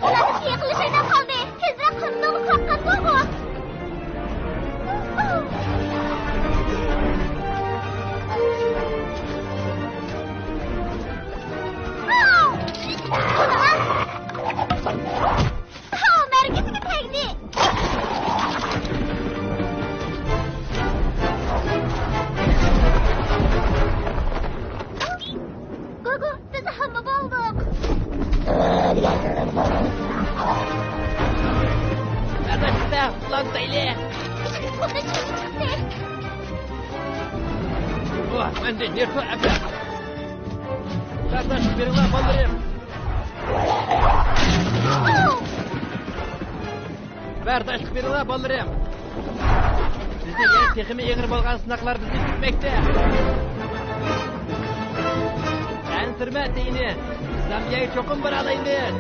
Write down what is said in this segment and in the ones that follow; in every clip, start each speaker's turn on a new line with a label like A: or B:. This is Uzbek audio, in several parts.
A: Ularni yaqinlashaydan qoldi. Tezroq qimdoqni qopqan to'g'ri. Merkezine tegdi. Gogo, biz hamma bo'ldik.
B: Adashda, ulan sayli.
A: Bunda chiqdi.
B: Vah, mende nerto abla. Kardeş, birinler bandırayım. Kardeş, birinler bandırayım. Bizde yer tekimi yeğir bolgan sınaklar bizi bitmekte. Sen sürme deyini. Zambiye'yi çokum bıralayınız.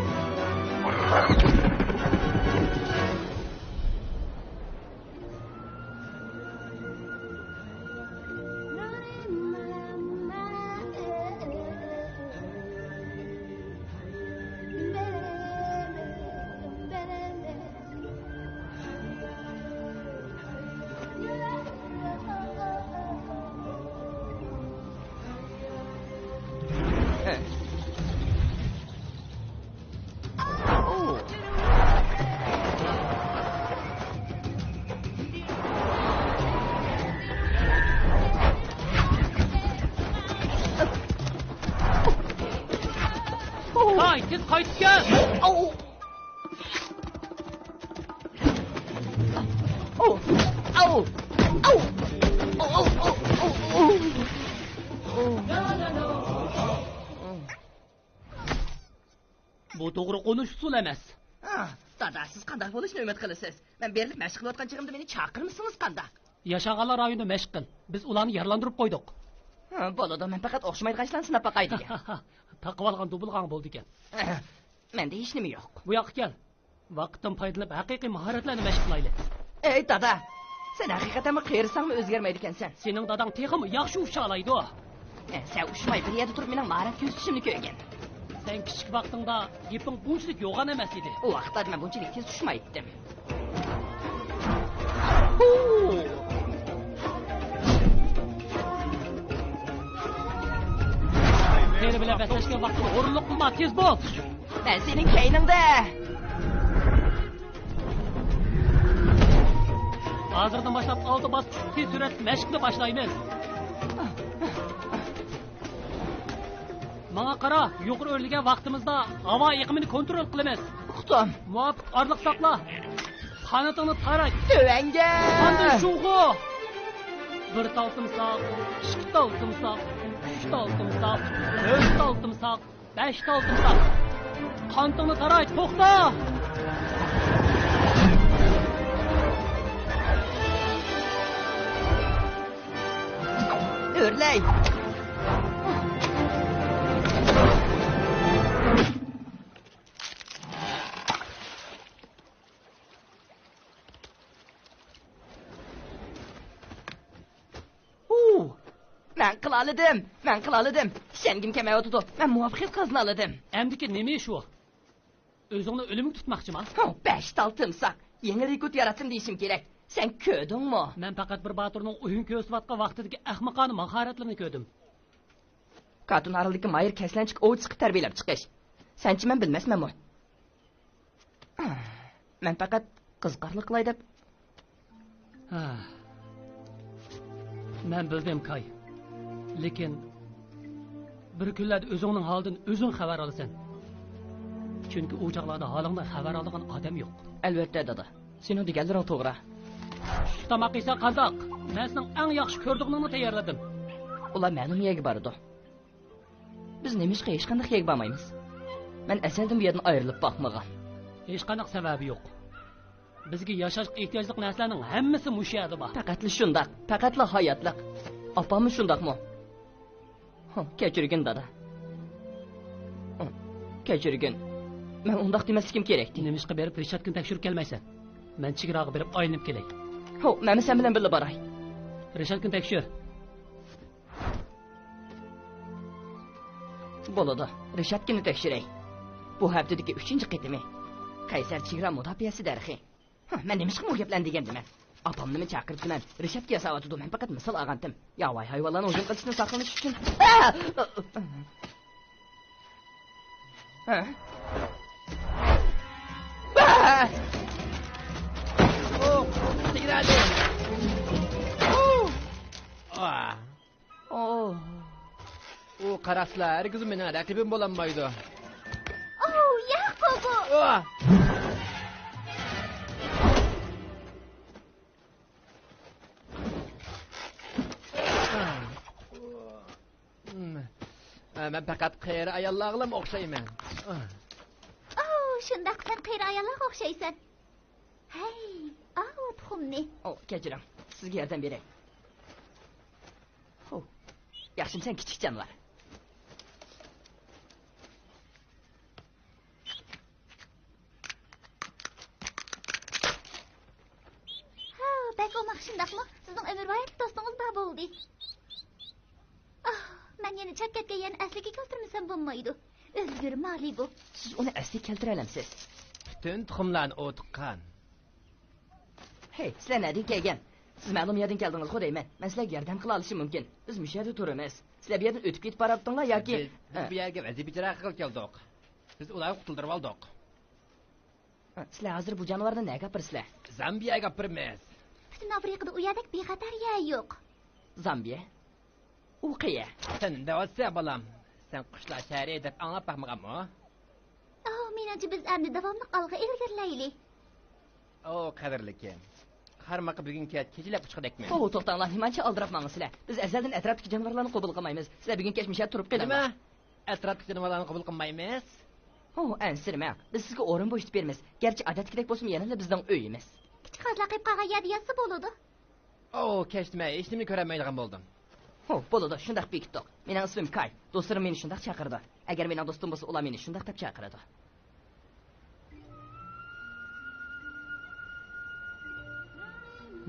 B: Siz kayıtken.
C: Oh. Oh. Oh. Oh. Oh. Oh.
B: Bu doğru konuşsun emas.
C: Dada, siz qanday bo'lishni umid qilasiz? Men berilib mashq qilayotgan chig'imda meni chaqirmisiz qanday?
B: Yaşağanlar rayonu mashq qil. Biz ularni yarlandırıp qo'ydik.
C: Bolada men faqat o'xshamaydi qashlan sinab baqaydi.
B: Taqib olgan dubulgan bo'ldi ekan.
C: Menda hech nima yo'q.
B: Bu yoqqa kel. Vaqtdan foydalanib haqiqiy mahoratlarni mashq qilaylik.
C: Ey dada, sen haqiqatanmi qiyirsanmi o'zgarmaydi ekansan?
B: Sening dadang texmi yaxshi ufshalaydi.
C: Sen ushmay bir yerda turib mening mahorat ko'rsatishimni ko'rgan.
B: Sen kichik vaqtingda gaping bunchalik yo'g'an emas edi.
C: U vaqtda men bunchalik tez tushmaydim.
B: Seni bilan baslashga vaqtni o'rinliq qilma, tez bo'l.
C: Men sening keyningda.
B: Hozirdan boshlab olti bosqich tez surat mashqni boshlaymiz. Mana qara, yuqori o'rligan vaqtimizda havo iqimini kontrol qilamiz.
C: Uqdim.
B: Muvofiq orliq saqla. Qanotini tarat.
C: Tövanga.
B: Qanday shuğu? Bir tal timsoq, ikki tal timsoq, uch tal timsoq, to'rt tal timsoq, besh tal timsoq. Qanotini tarat, to'xta.
C: O'rlay. Men qilaladim. Ishongim kelmayotdi. Men muvaffaqiyat qozonaladim.
B: Endi nima ish u? O'zingni o'limga tutmoqchimi?
C: 5 tal timsoq. Yangi rekord yaratdim deyishim kerak. Sen ko'rdingmi?
B: Men faqat bir boturning o'yin ko'rsatgan vaqtidagi ahmoqona mahoratlarini ko'rdim.
C: Katun araldagi mayir kaslanchiq ovch chiqib tarbiyalab chiqish. Senchi men bilmasmanmi? Men faqat qiziqarli qilay deb.
B: Men bildim Kay. Lekin bir kunlarda o'zingning holidan o'zing xabar olasan. Chunki u chaqlarda holingdan xabar olgan odam yo'q.
C: Albatta dada. Sening deganlaring to'g'ri.
B: Tomoq esa qandoq? Men sening eng yaxshi ko'rdig'ingni tayyorladim.
C: Ular ma'lum yerga bordi. Biz nemishqa hech qanday yerga bormaymiz. Men asaldan bu yerdan ayrilib boqmagan.
B: Hech qanday sababi yo'q. Bizga yashash ehtiyojli narsalarning hammasi mush yerda bor.
C: Faqatli shundoq, faqatli hayotliq. Opammi shundoqmi? Kechirgin dada. Kechirgin. Men undaq demasligim kerak.
B: Nemishqa berib Rishadga tekshirib kelmaysan. Men chigirog'i berib aylanib kelay.
C: Men sen bilan birga boray.
B: Rishadga tekshir.
C: Bo'ladi. Rishatgini tekshiray. Bu haftadagi 3-qitimi. Qaysar chegara mudofaasi darxi. Men nimishqa bu gaplarni degandim. Apamni chaqiribman. Rishatga yasavotdim. Men faqat misol olgandim. Yovvoy hayvonlarni hujum qilishdan saqlanish uchun.
D: Sigrali. O qaraslar, herkes mening raqibim bo'lanmaydi.
A: Yo'q gogo.
D: Men faqat qeyri ayollarga o'xshayman.
A: Shundaq sen qiyra ayollarga o'xshaysan. Hey, tuxumni.
C: Kechiring. Sizga yordam beray. Yaxshimsan kichik jonivor.
A: Bak olmaq shundaqmi? Sizning umrboyat do'stingiz bor bo'ldi. Men yana chakkatga yana asliga keltirmasam bo'lmaydi. O'zgarmali bu.
C: Siz uni asliga keltira olasiz.
D: Butun tuxumlarni o'tiqqan.
C: Hey, sizlar neden kelgan? Siz ma'lum yerdan keldingiz, xo'dayman. Men sizlarga yordam qila olishim mumkin. Biz bu yerda turamiz. Sizlar bu yerdan o'tib ketib boribdinglar yoki
D: biz bu yerga vazifa ijro qilib keldik. Biz ularni qutuldirib oldik.
C: Sizlar hozir bu jonivorni nega gapirsizlar?
D: Zambiyaga gapiramiz.
A: Butun Afrikada u yerdek bexatar yer yo'q.
C: Zambiya? U qiya.
D: Sen nima balam? Sen qushlar shahri deb anglab baxmaganmi?
A: Menimcha biz endi davomli olg'a ilgarilaylik.
D: Qadrlikim. Qarmaqa bugun kechilab chiqadikmi?
C: To'xtanglar, nimacha oldirib mangizlar. Biz azaldan atrofdagi jonivorlarni qabul qilmaymiz. Sizlar bugun kechmishga turib
D: qilinglar. Nima? Atrofdagi jonivorlarni qabul qilmaymiz?
C: Ansirma. Biz sizga o'rin bo'shitib beramiz. Garchi odatdagidek bo'lsa, yana bizning uyimiz.
A: Kichik qizlar qilib qolgan yerda yotsa bo'ladi.
D: Kechmay, hech nimani ko'rmaydigan bo'ldim.
C: Bo'ladi, shundaq bekitdik. Mening ismim Kay. Do'stlarim meni shundaq chaqirdi. Agar mening do'stim bo'lsa, ular meni shundaq deb chaqiradi.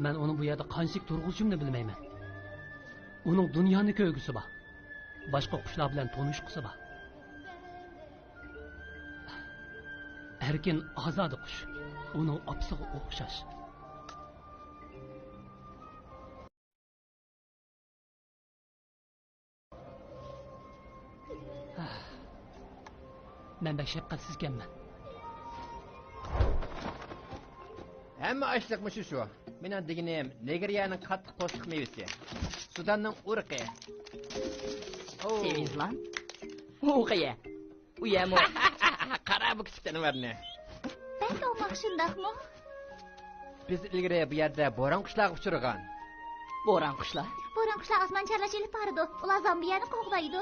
B: Men onun bu yerda qanchalik turg'izishimni bilmayman. Uning dunyoni ko'rgisi bor. Boshqa qushlar bilan tanishqisi bor. Erkin ozodi qush. Uning opsiga o'xshash. Men bak shafqatsiz ekanman.
D: Hamma açlıkmış şu. Mening deganim Nigeriyaning qattiq qo'shiq mevasi. Sudanning urqi.
C: Sevinç lan. Qiya. U yamo.
D: Qara bu kichik jonivorni.
A: Bak olmaq shundaqmi?
D: Biz ilgari bu yerda bo'ron qushlar uchirgan.
C: Bo'ron qushlar?
A: Bo'ron qushlar osmon charlashilib bordi. Ular Zambiyani qo'g'daydi.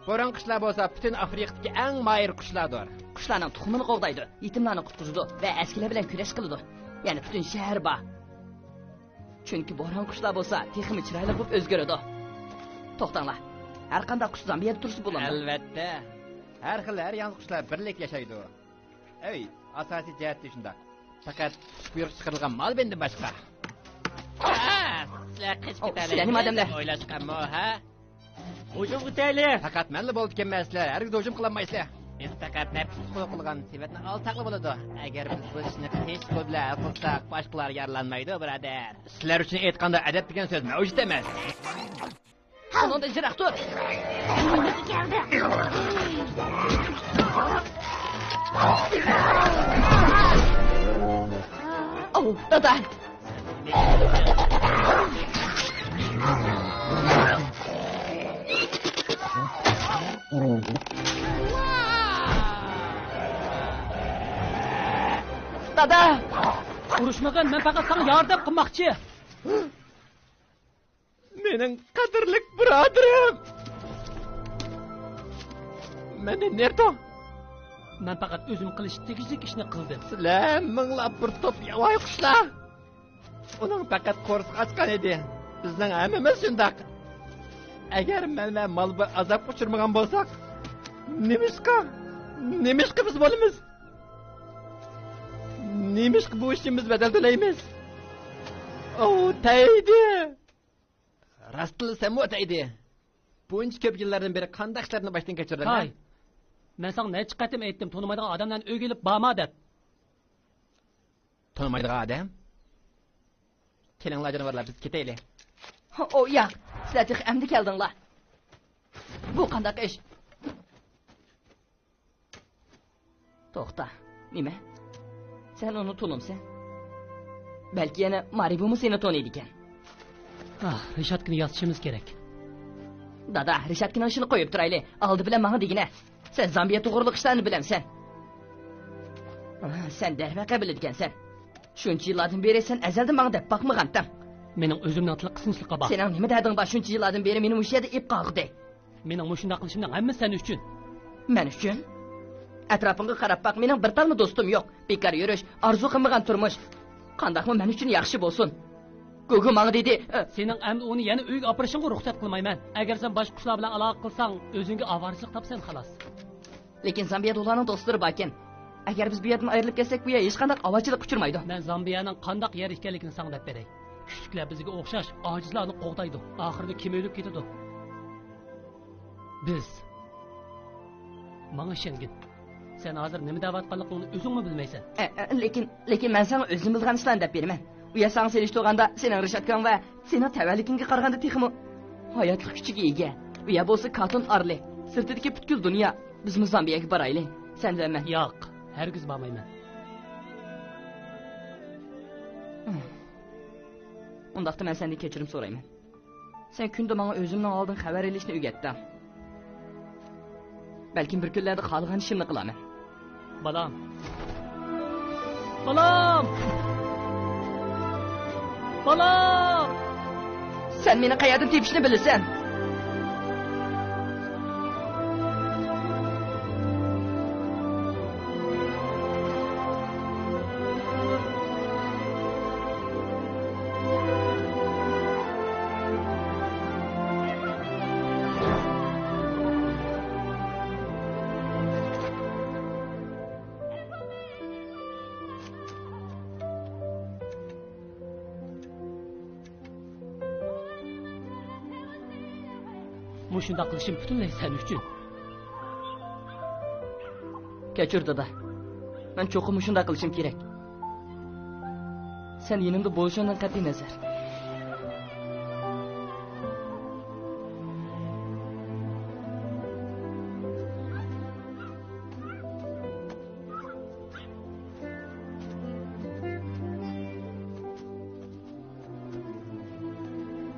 D: Bo'ron qushlar bo'lsa butun Afrikadagi eng mayir qushlardir.
C: Qushlarning tuxumini qo'g'daydi, yetimlarni qutqizadi va askilar bilan kurash qiladi. Ya'ni butun shahar bor. Chunki bo'ron qushlar bo'lsa, texmi chiroyli bo'lib o'zgaradi. To'xtanglar. Har qanday qush Zambiyada tursa bo'ladi.
D: Albatta. Har xil har yangi qushlar birlik yashaydi. Asosiy jihati shunda. Faqat quyruq chiqarilgan mol benda boshqa. Sizlar qichqitali.
C: Sizlar nima odamlar?
D: O'ylashganmi, ha?
B: Hujum o'tayli.
D: Faqat menli bo'lib kelmaysizlar. Hargiz hujum qilolmaysizlar. Biz faqat nafs qilgan sifatni olsaqli bo'ladi. Agar biz bu ishni hech qo'llar qilsak, boshqalar yaralanmaydi, birodar. Sizlar uchun aytganda adab degan so'z mavjud emas.
C: Unda jiroq tur.
A: Keldi.
C: Dada. Dada!
B: Urushmagan, men faqat sana yordam qilmoqchi.
D: Mening qadrli birodarim. Meni nerda?
B: Men faqat o'zim qilish tegishli ishni qildim.
D: Sizlar minglab bir to'p yovvoyi qushlar. Uning faqat qo'rsiq ochgan edi. Bizning hammamiz shundaq. Agar men mal bir azob uchirmagan bo'lsak, nimishqa biz bo'lamiz? Nimishqa bu ishimiz badal to'laymiz? Taydi. Rastlasam o'taydi. Buncha ko'p yillardan beri qanday ishlarni boshdan kechirding?
B: Kay, men sana necha qatim aytdim, tonimaydigan odamlarni uyga olib borma deb.
D: Tanımaydigan adam? Kelinglar canavarlar, biz ketaylik.
C: O yo'q, sizlar tex endi keldinglar. Bu qandaq ish? To'xta, nima? Sen uni tunimsan? Balki yana Maribumu seni tanıydı ekan.
B: Rishatkini yozishimiz kerak.
C: Dada, Rishatkini ishini qo'yib turayli. Aldi bilan menga degina. Sen Zambiya to'g'riliq ishlarni bilamsan. Sen darvaqa biladigansan. Shuncha yillardan beri sen azaldan menga deb boqmagansan.
B: Mening o'zimning otliq qisminchlikqa bor.
C: Sening nima dading bor shuncha yillardan beri meni o'sha yerda ip qog'di.
B: Mening mushunda qilishimning hammasi sen uchun.
C: Men uchun? Atrofimga qarab baq, mening bir talmi do'stim yo'q. Bekor yurish, orzu qilmagan turmush. Qandaqmi men uchun yaxshi bo'lsin. Gogo menga dedi,
B: sening endi uni yana uyga opirishingga ruxsat qilmayman. Agar sen boshqa qushlar bilan aloqa qilsang, o'zingga avarichilik topsan xolos.
C: Lekin Zambiyada ularning do'stlari bor ekan. Agar biz bu yerdan ayrilib ketsak, bu yer hech qanday avarichilik uchirmaydi.
B: Men Zambiyaning qandaq yer ekanligini senga deb beray. Kuchliklar bizga o'xshash ojizlarni qo'g'daydi. Oxirida kim o'lib ketadi? Biz. Menga ishongin. Sen hozir nima da'vatqanligini o'zingmi bilmaysan.
C: Lekin men senga o'zim bilgan ishlarni deb beraman. U yer senga selishtirganda, sening Rishatkan va sening tavalligingga qaraganda texmi hayotlik kuchiga ega. U yer bo'lsa Katun Arli. Sirtidagi butkul dunyo. Biz Zambiyaga boraylik. Sen va men.
B: Yo'q, hargiz bormayman.
C: Undaqda men sendan kechirim so'rayman. Sen kunda menga o'zimning oldin xabar olishni o'rgatding. Balkim bir kunlarda xohlagan ishimni qilaman.
B: Balam. Balam! Balam!
C: Sen meni qayerdan tepishni bilasan.
B: Mushunda qilishim butunlay sen uchun.
C: Kechir dada. Men cho'qim shunda qilishim kerak. Sen yonimda bo'lishingdan qat'iy nazar.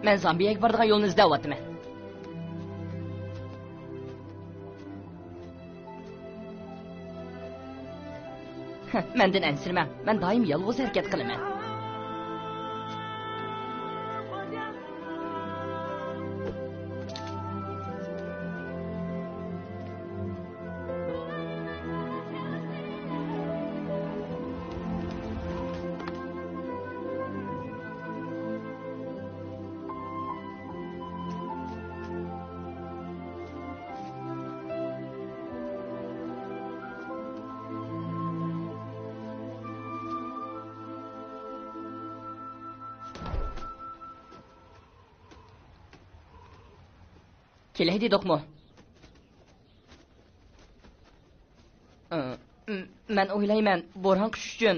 C: Men Zambiyaga boradigan yo'lni izlayapman. Menden ensirme. Ben daim yalnız hareket kılıman. Keley dedik mu? Men o'ylayman, bo'ron qush uchun.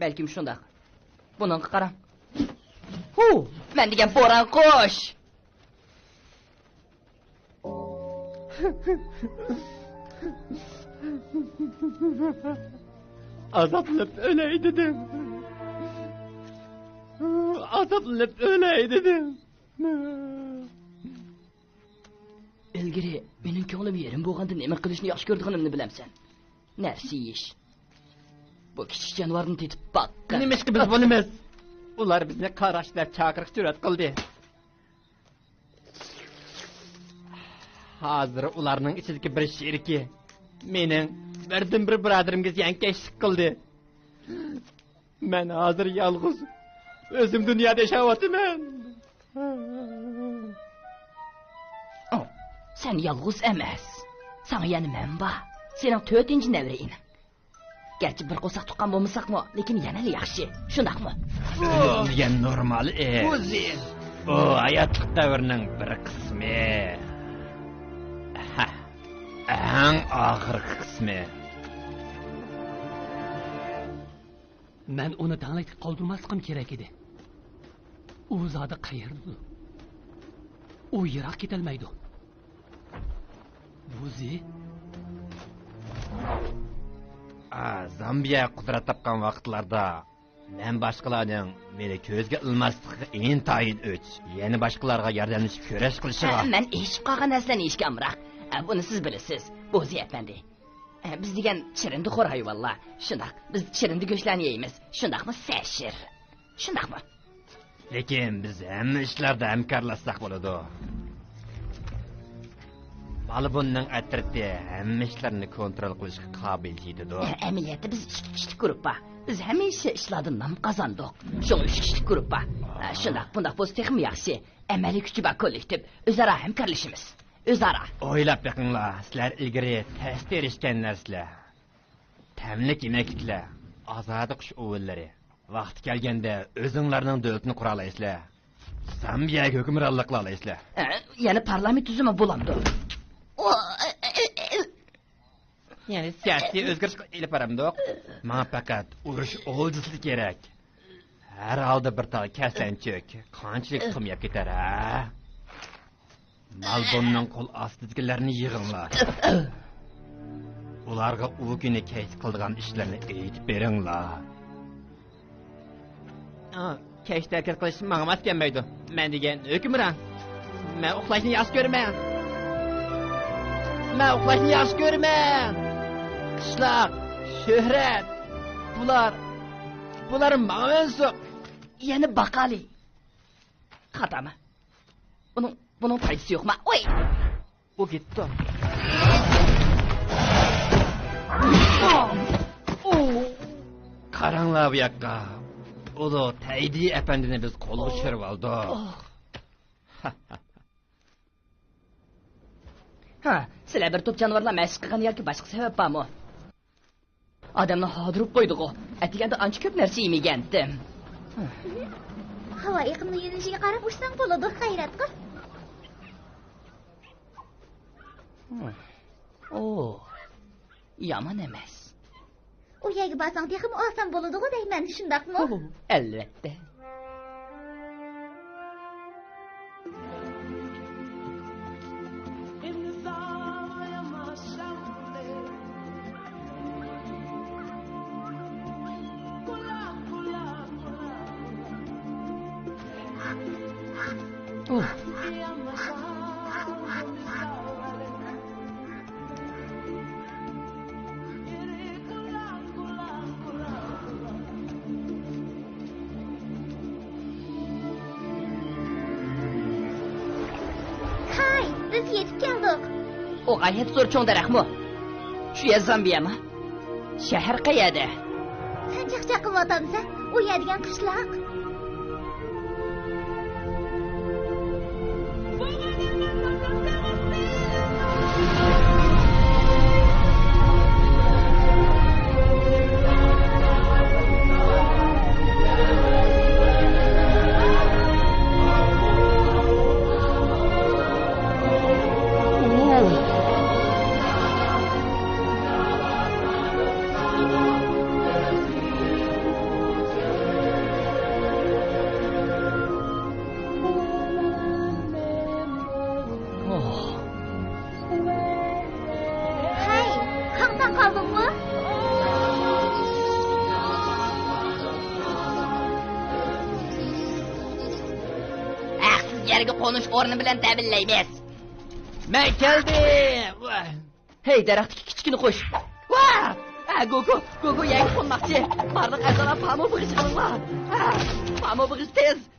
C: Balkim shundaq. Buningga qarang. Men degan bo'ron qush.
D: Azaplanıp öley dedim. Azaplanıp öley dedim.
C: Ilgari mening ko'nglim yerim bo'lganda nima qilishni yaxshi ko'rganimni bilamsan. Narsa yeyish. Bu kichik jonivorni tetib boqqan.
D: Nima ishki biz bo'lamiz? Ular bizni qarashlar chaqiriq surat qildi. Hozir ularning ichidagi bir sheriki mening birdan bir birodarimga ziyonkashlik qildi. Men hozir yolg'iz o'zim dunyoda yashayapman.
C: Sen yalnız emas. Sana yani men bor. Sening 4-chi navraing. Gerçi bir qo'saq tuqqan bo'lmasaqmi, lekin yana yaxshi. Shundaqmi?
D: O'lgan normal.
C: O'zi
D: O hayatlık davrının bir kısmı. En ağır kısmı.
B: Men uni tanlayib qoldirmasligim kerak edi. U zodi qayerda? U yiroq ketolmaydi. Buzi
D: Zambiya qudrat topgan vaqtlarda men boshqalarning meni ko'zga ilmasligi intayin o'ch. Yana boshqalarga yordamlashib kurash qilishiga.
C: Men eshitib qolgan narsani eshitganmiroq. Buni siz bilasiz. Bo'zi efendi. Biz degan chirindi xo'r hayvonlar. Shundoq, biz chirindi go'shtlarni yeymiz. Shundoqmi, sashir? Shundoqmi?
D: Lekin biz hamma ishlarda hamkorlashsak bo'ladi. Malibunning atrofida hamma ishlarni kontrol qilishga qobil edi.
C: Amaliyotda biz 2 kishilik guruhpa. Biz hamisha ishlardan nam qozondik. Shuning 3 kishilik guruhpa. Shundoq, bundoq bo'lsa texmi yaxshi. Amaliy kuchi va kollektiv o'zaro hamkorlashimiz. O'zaro.
D: O'ylab beqinglar, sizlar ilgari test erishgan narsalar. Tamlik yemeklar, ozodi qush o'villari. Vaqti kelganda o'zinglarning davlatini qura olasizlar. Zambiyaga hukmronlik qila olasizlar.
C: Yana parlament tuzumi bo'lamdi.
D: Yani siyosiy o'zgarish ilib baramdoq. Menga faqat urush o'ljisi kerak. Har holda bir tog' kasanchik, qanchalik qimyab ketar ha? Malbonning qo'l ostidagilarni yig'inglar. Ularga u kuni kech qilgan ishlarni aytib beringlar. Kech takir qilish menga emas kelmaydi. Men degan hukmron. Men uxlashni yaxshi ko'raman. Men uxlashni yaxshi ko'raman. Qishloq, shuhrat, bular menga
C: Yana baqali. Xatami. Bunun foydasi yo'qmi? Oy!
D: U ketdi. Qaranglar bu yoqqa. Ulu Taydi efendini biz qo'lga tushirib oldik.
C: Sizlar bir to'p jonivorlar mashq qilgan yoki boshqa sabab bormi? Odamni hodirib qo'ydi-ku. Atiganda ancha ko'p narsa yemagandim.
A: Havo iqlimning yo'nalishiga qarab ursang bo'ladi, xayrat qil.
C: Yomon emas.
A: U yerga borsang texmi oson bo'ladi-ku deyman, shundaqmi?
C: Albatta.
A: Biz yetib keldik.
C: O g'ayat zo'r cho'ng daraxtmi? Shu yer Zambiyami? Shahar qayerda?
A: Sen chaqchaq qilyapsan, u yerdan qishloq.
C: Yerga qo'nish o'rni bilan ta'minlaymiz.
D: Men keldim.
C: Hey, daraxtga kichkina qo'sh. Gogo yangi qo'nmoqchi. Barliq a'zolar pamo bug'ish qilinglar. Pamo bug'ish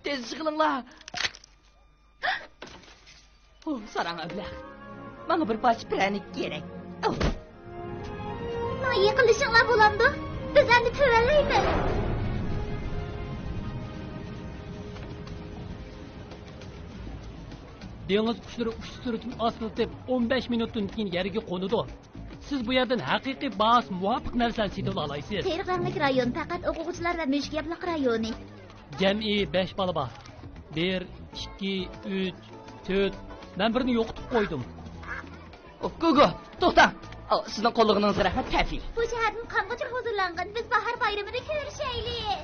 C: tez qilinglar. Sarang ablah. Menga bir parcha pranik kerak.
A: Nima yiqilishinglar bo'lamdi? Biz endi turalaymiz.
B: Dengiz qushlari uch surutini ostida 15 minutdan keyin yerga qo'nadi. Siz bu yerdan haqiqiy bas muvofiq narsani sotib olasiz.
A: Seriqlanlik rayon faqat o'quvchilar va mushkabliq rayoni.
B: Jam'i 5 bola bor. 1, 2, 3, 4. Ben birini yo'qotib qo'ydim.
C: Gugu, to'xtang. Sizning qo'llig'ingizga rahmat, Tafi.
A: Bu shaharning qanqacha huzurlangan. Biz bahar bayramida ko'rishaylik.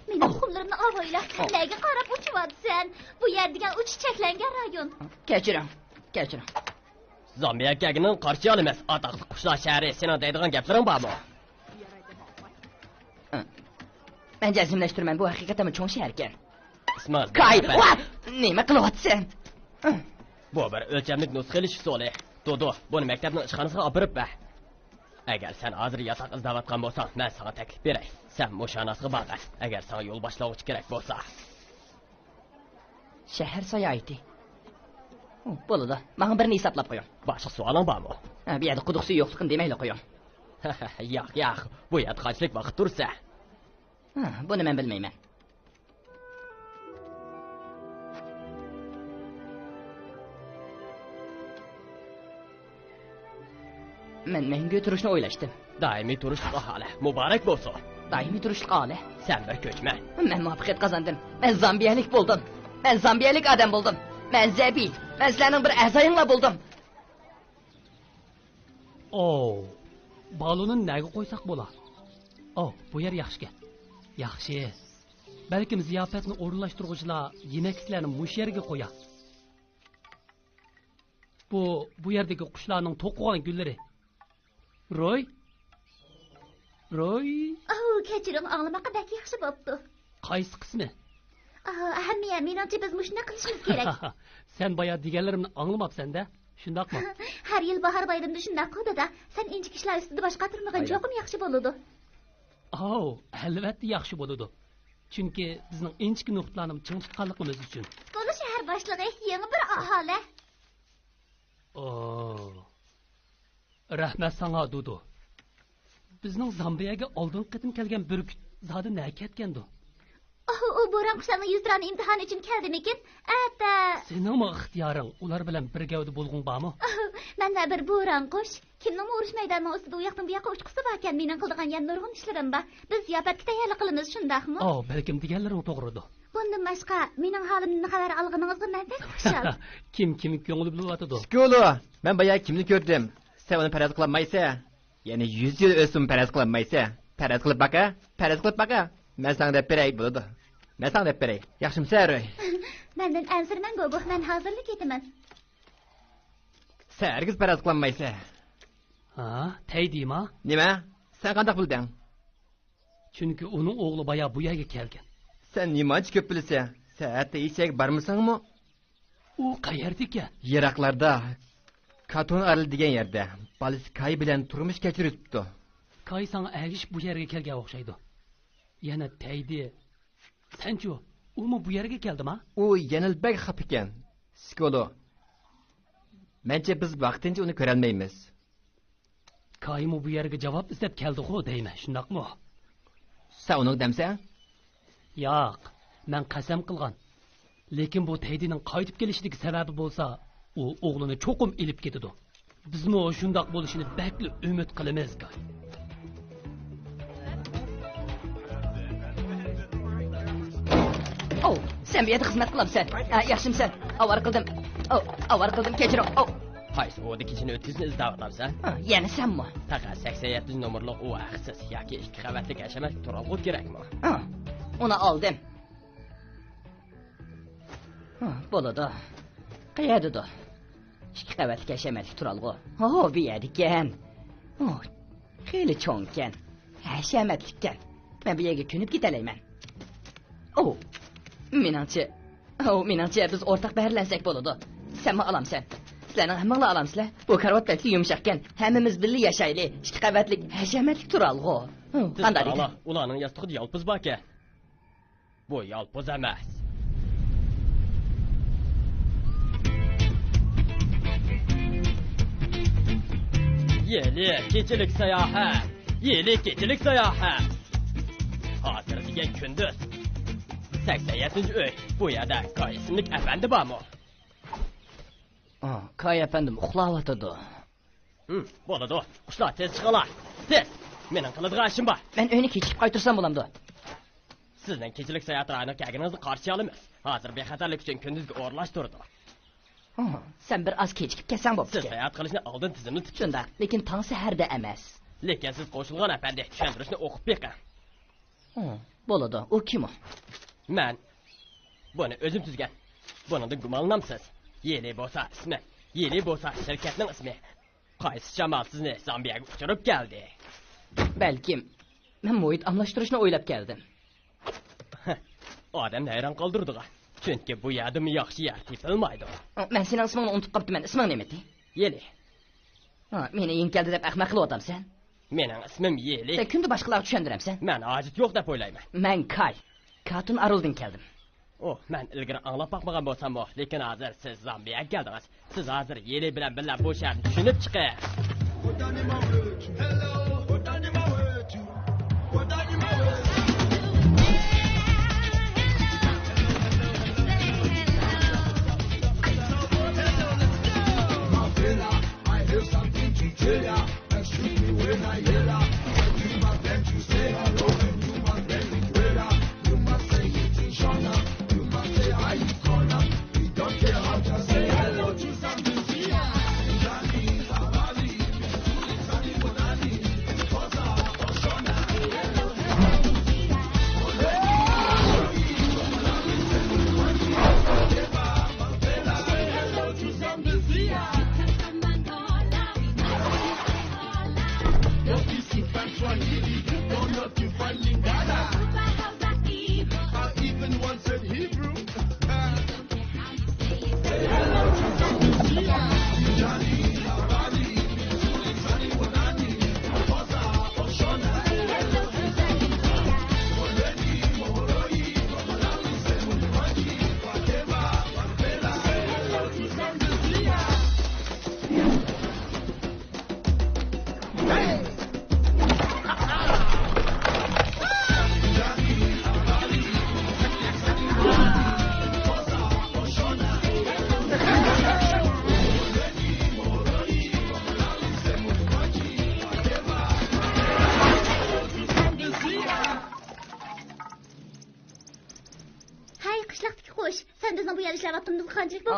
A: Mening qumlarimni avoyla. Nega qarab uchivyapsan? Bu yer degan uchish cheklangan rayon.
C: Kechiring.
E: Zambiya kagining qarshi emas. Atoqli qushlar shahri. Sening deydigan gaplaring bormi?
C: Men jazmlashtirman, bu haqiqatan cho'ng shahar ekan.
E: Ismoz.
C: Kay, nima qilyapsan?
E: Bu bir o'lchamlik nusxalish usuli. Dodo, buni maktabning ishxonasiga olib borib ber. Agar sen hozir yotoq izlayotgan bo'lsang, men senga taklif beray. Sen mushanasiga bor. Agar senga yo'l boshlovchi kerak bo'lsa.
C: Shahar sayohati. Bo'ladi. Menga birini hisoblab qo'ying.
E: Boshqa savoling bormi?
C: Bu yerda quduqsi yo'qligini demayli qo'ying.
E: Yo'q. Bu yerda qanchalik vaqt tursa.
C: Buni men bilmayman. Men menga turishni o'ylashdim.
E: Doimiy turishlik aholi. Muborak bo'lsin.
C: Doimiy turishlik aholi.
E: Sen bir ko'chman.
C: Men muvaffaqiyat qozondim. Men zambiyalik bo'ldim. Men zambiyalik odam bo'ldim. Men Zabi. Men sizlarning bir a'zoyinglar bo'ldim.
B: Balonni nega qo'ysak bo'lar? Bu yer yaxshi. Yaxshi. Balkim ziyofatni o'rinlashtiruvchilar yemekliklarni mush yerga qo'yar. Bu yerdagi qushlarning to'qigan gullari. Roy?
A: Kechiring, anglamoqqa bak yaxshi bo'pti.
B: Qaysi qismi?
A: Ahamiyat, menimcha biz mushuna qilishimiz kerak.
B: Sen boya deganlarimni anglamabsan-da, shundaqmi?
A: Har yil bahor bayramida shundaq qildi-da. Sen inchik ishlar ustida boshqa turmagan jo'qim yaxshi bo'ladi.
B: Albatta yaxshi bo'ladi. Chunki bizning inchik nuqtalarni ching tutganligimiz uchun.
A: To'la shahar boshlig'i yangi bir aholi.
B: Rahmat sana Dudu. Bizning Zambiyaga oldin qitim kelgan burgut zodi nima ketgandi?
A: U bo'ron qushlarning yuzdirani imtihon uchun keldimikin? Ata.
B: Sening ixtiyoring, ular bilan birgavda bo'lg'ing bormi?
A: Menda bir bo'ron qush, kimning urush maydonining ustida u yoqdan bu yoqqa uchqisi bor ekan, mening qildigan yana nurg'un ishlarim bor. Biz ziyofatga tayyorlik qilamiz, shundaqmi?
B: Balkim deganlaring to'g'ridir.
A: Bundan boshqa mening holimdan xabar olganingizga men pek xushal.
B: Kim ko'ngli bilyotidi?
D: Skolo, men boya kimni ko'rdim? Sen uni faraz qilmaysan. Ya'ni 100 yil o'sib faraz qilmaysan. Faraz qilib baqa. Men senga deb beray bo'ladi. Men senga deb beray. Yaxshimsan, Roy?
A: Mendan ansirman go'bu, men hozirlik etaman.
D: Sen hargiz faraz qilmaysan.
B: Taydima?
D: Nima? Sen qanday bilding?
B: Chunki uning o'g'li boya bu yerga kelgan.
D: Sen nimachi ko'p bilsan? Sen hatto eshak bormisanmi?
B: U qayerda ekan?
D: Yiroqlarda. Katon aril degan yerda. Balisi Kay bilan turmush kechiribdi.
B: Kay sana agish bu yerga kelgan o'xshaydi. Yana Taydi. Senchu, u bu yerga keldimi?
D: U yenilbek xap ekan. Skolo. Mencha biz vaqtincha uni ko'ra olmaymiz.
B: Kaymu bu yerga javob izlab keldi-ku deyman, shundaqmi?
D: Sen uni demsan?
B: Yo'q, men qasam qilgan. Lekin bu Taydining qaytib kelishining sababi bo'lsa, u o'g'lini cho'qim ilib ketadi. Bizmi shundoq bo'lishini bakli umid qilamiz, Kay.
C: Sen bu yerda xizmat qilyapsan. Yaxshimsan. Avar qildim, kechiring.
E: Qaysi o'da kechini o'tkazini izlayapsan?
C: Yana senmi?
E: Faqat 87 nomerli u axsiz yoki 2 qavatlik hashamat turalg'u kerakmi?
C: Uni oldim. Bo'ladi. Qayerda? 2 qavatlik hashamatlik turalg'u. Bu yerda ekan. Xeyli cho'ng ekan. Hashamatlik ekan. Men bu yerga ko'nib ketalayman. Menimcha biz o'rtaq baharlansak bo'ladi. Senmi olamsan? Sizlarning hammanglar olamsizlar. Bu karvat bakli yumshoq ekan. Hammamiz birga yashaylik. 2 qavatlik hashamatlik turalg'u. Qanday?
E: Ularning yastig'ida yolpiz bor ekan. Bu yolpiz emas. Yeli keçilik sayohat. Hozir degan kunduz. 87-uy. Bu yerda Kay ismli efendi bormi?
C: Kay efendim uxlayotdi.
E: Bo'ladi. Qushlar tez chiqinglar. Tez. Mening qiladigan ishim bor.
C: Men uyni kechib qaytarsam bo'lamdi.
E: Sizning kechilik sayohat rayoniga kelganingizni qarshi olamiz. Hozir bexatarlik uchun kunduzgi o'rlashtirdi.
C: Sen bir az kechikib kelsan bo'pti.
E: Siz sayohat qilishni oldin tizimli tutib.
C: Shunda, lekin tong saharda emas.
E: Lekin siz qo'shilgan apandi tushuntirishni o'qib beqing.
C: Bo'ladi. U kim o?
E: Men buni o'zim tuzgan. Buningdan gumonlanamsiz. Yeli bo'lsa ismi, Yeli bo'lsa shirkatning ismi. Qaysi shamal sizni Zambiyaga uchirib keldi?
C: Balkim men muhit almashtirishni o'ylab keldim.
E: Odamni hayron qoldirdi-ku. Chunki bu yerda yaxshi yer topilmaydi.
C: Men sening ismingni unutib qolibman. Isming nima edi?
E: Yeli.
C: Meni yeng keldi deb ahmoq qilyapsan.
E: Mening ismim Yeli.
C: Sen kunda boshqalarga tushundiramsan.
E: Men hojat yo'q deb o'ylayman.
C: Men Kay. Katun Aruldan keldim.
E: Men ilgari anglab boqmagan bo'lsam-ku, lekin hozir siz Zambiyaga keldingiz. Siz hozir Yeli bilan birga bu shaharni tushunib chiqing.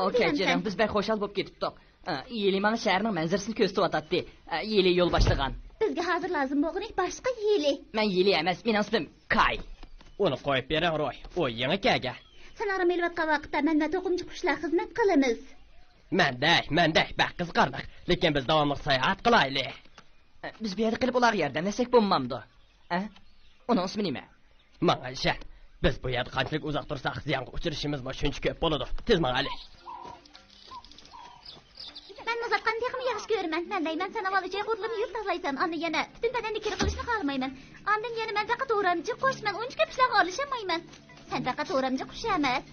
C: Okey, canım, biz bek hoşal bo'lib ketibdik. Yeli mana shaharning manzarasini ko'rsatib Yeli yo'l boshlagan.
A: Bizga hozir lozim bo'lgan boshqa Yeli.
C: Men Yeli emas, mening ismim Kay.
E: Uni qo'yib bering, Roy. O yangi kelgan.
A: Sen aram elvatgan vaqtda men va to'qimchi qushlar xizmat qilamiz.
E: Menday, bak qiziqardik. Lekin biz davomli sayohat qilaylik.
C: Biz bu yerda qilib ular yordamlasak bo'lmamdi. Uning ismi nima?
E: Menga ishon. Biz bu yerda qanchalik uzoq tursak, ziyonga uchrashimiz shuncha ko'p bo'ladi. Tez menga ali.
A: Men muzaqani texmi yaxshi ko'raman. Men deyman, sen avvalcha qo'rqimni yurt tozaysan. Ondan yana butun badanni kir qilishni xohlamayman. Ondan yana men faqat o'ramchi qo'shman, uncha ko'p ishlarga olishmayman. Sen faqat o'ramchi qush emas.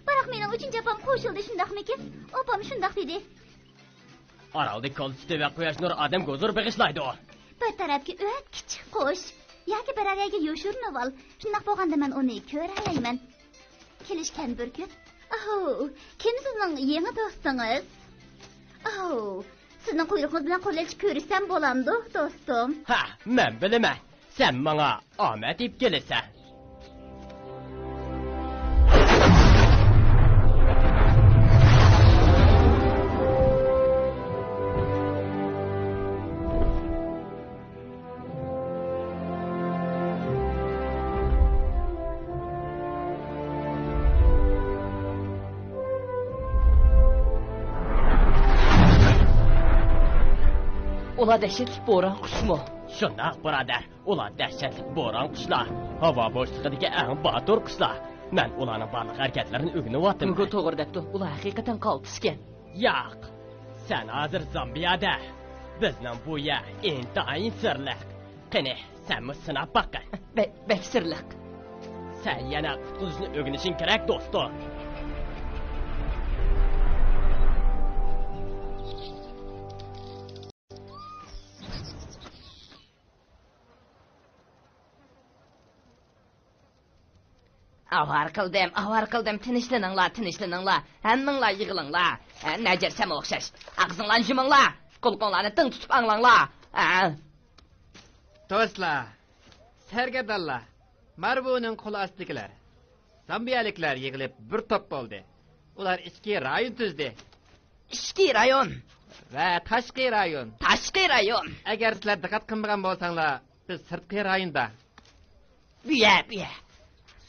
A: Biroq mening uchinchi opam qo'shildi, shundaqmikin? Opam shundaq dedi.
E: Oralda kolsiti va quyosh nur odamga huzur bag'ishlaydi.
A: Bir tarafga o't kichik qush yoki bir araga yo'shurnib ol. Shundaq bo'lganda men uni ko'ralayman. Kelishgan bir kun. Kim sizning yangi do'stingiz? Sizning quyruğunuz bilan qo'llashib ko'rsam bo'lamdi, do'stim.
E: Men bilaman. Sen menga omad deb kelasan.
C: Ular dəhşətli boran quşmu?
E: Shundaq, birodar. Ular dəhşətli boran qushlar. Havo bo'shlig'idagi eng botur qushlar. Men ularning barliq harakatlarini o'rganyaptim.
C: Unga to'g'ri debdi. Ular haqiqatan qaltisgan.
E: Yo'q. Sen hozir Zambiyada. Bizning bu yer intayin sirliq. Qani, sen sinab boqing.
C: Bek sirliq.
E: Sen yana qutqizishni o'rganishing kerak, do'stim.
C: Avar qildim, tinchlaninglar. Hammanglar yig'ilinglar. Najarsam o'xshash. Og'zinglarni yuminglar. Qulqonlarni ting tutib anglanglar.
D: Do'stlar, sargadonlar. Marbuning qo'li ostidagilar, zambiyaliklar yig'ilib bir to'p bo'ldi. Ular ichki rayon tuzdi.
C: Ichki rayon.
D: Va tashqi rayon.
C: Tashqi rayon.
D: Agar sizlar diqqat qilmagan bo'lsanglar, biz sirtqi rayonda.
C: Buya.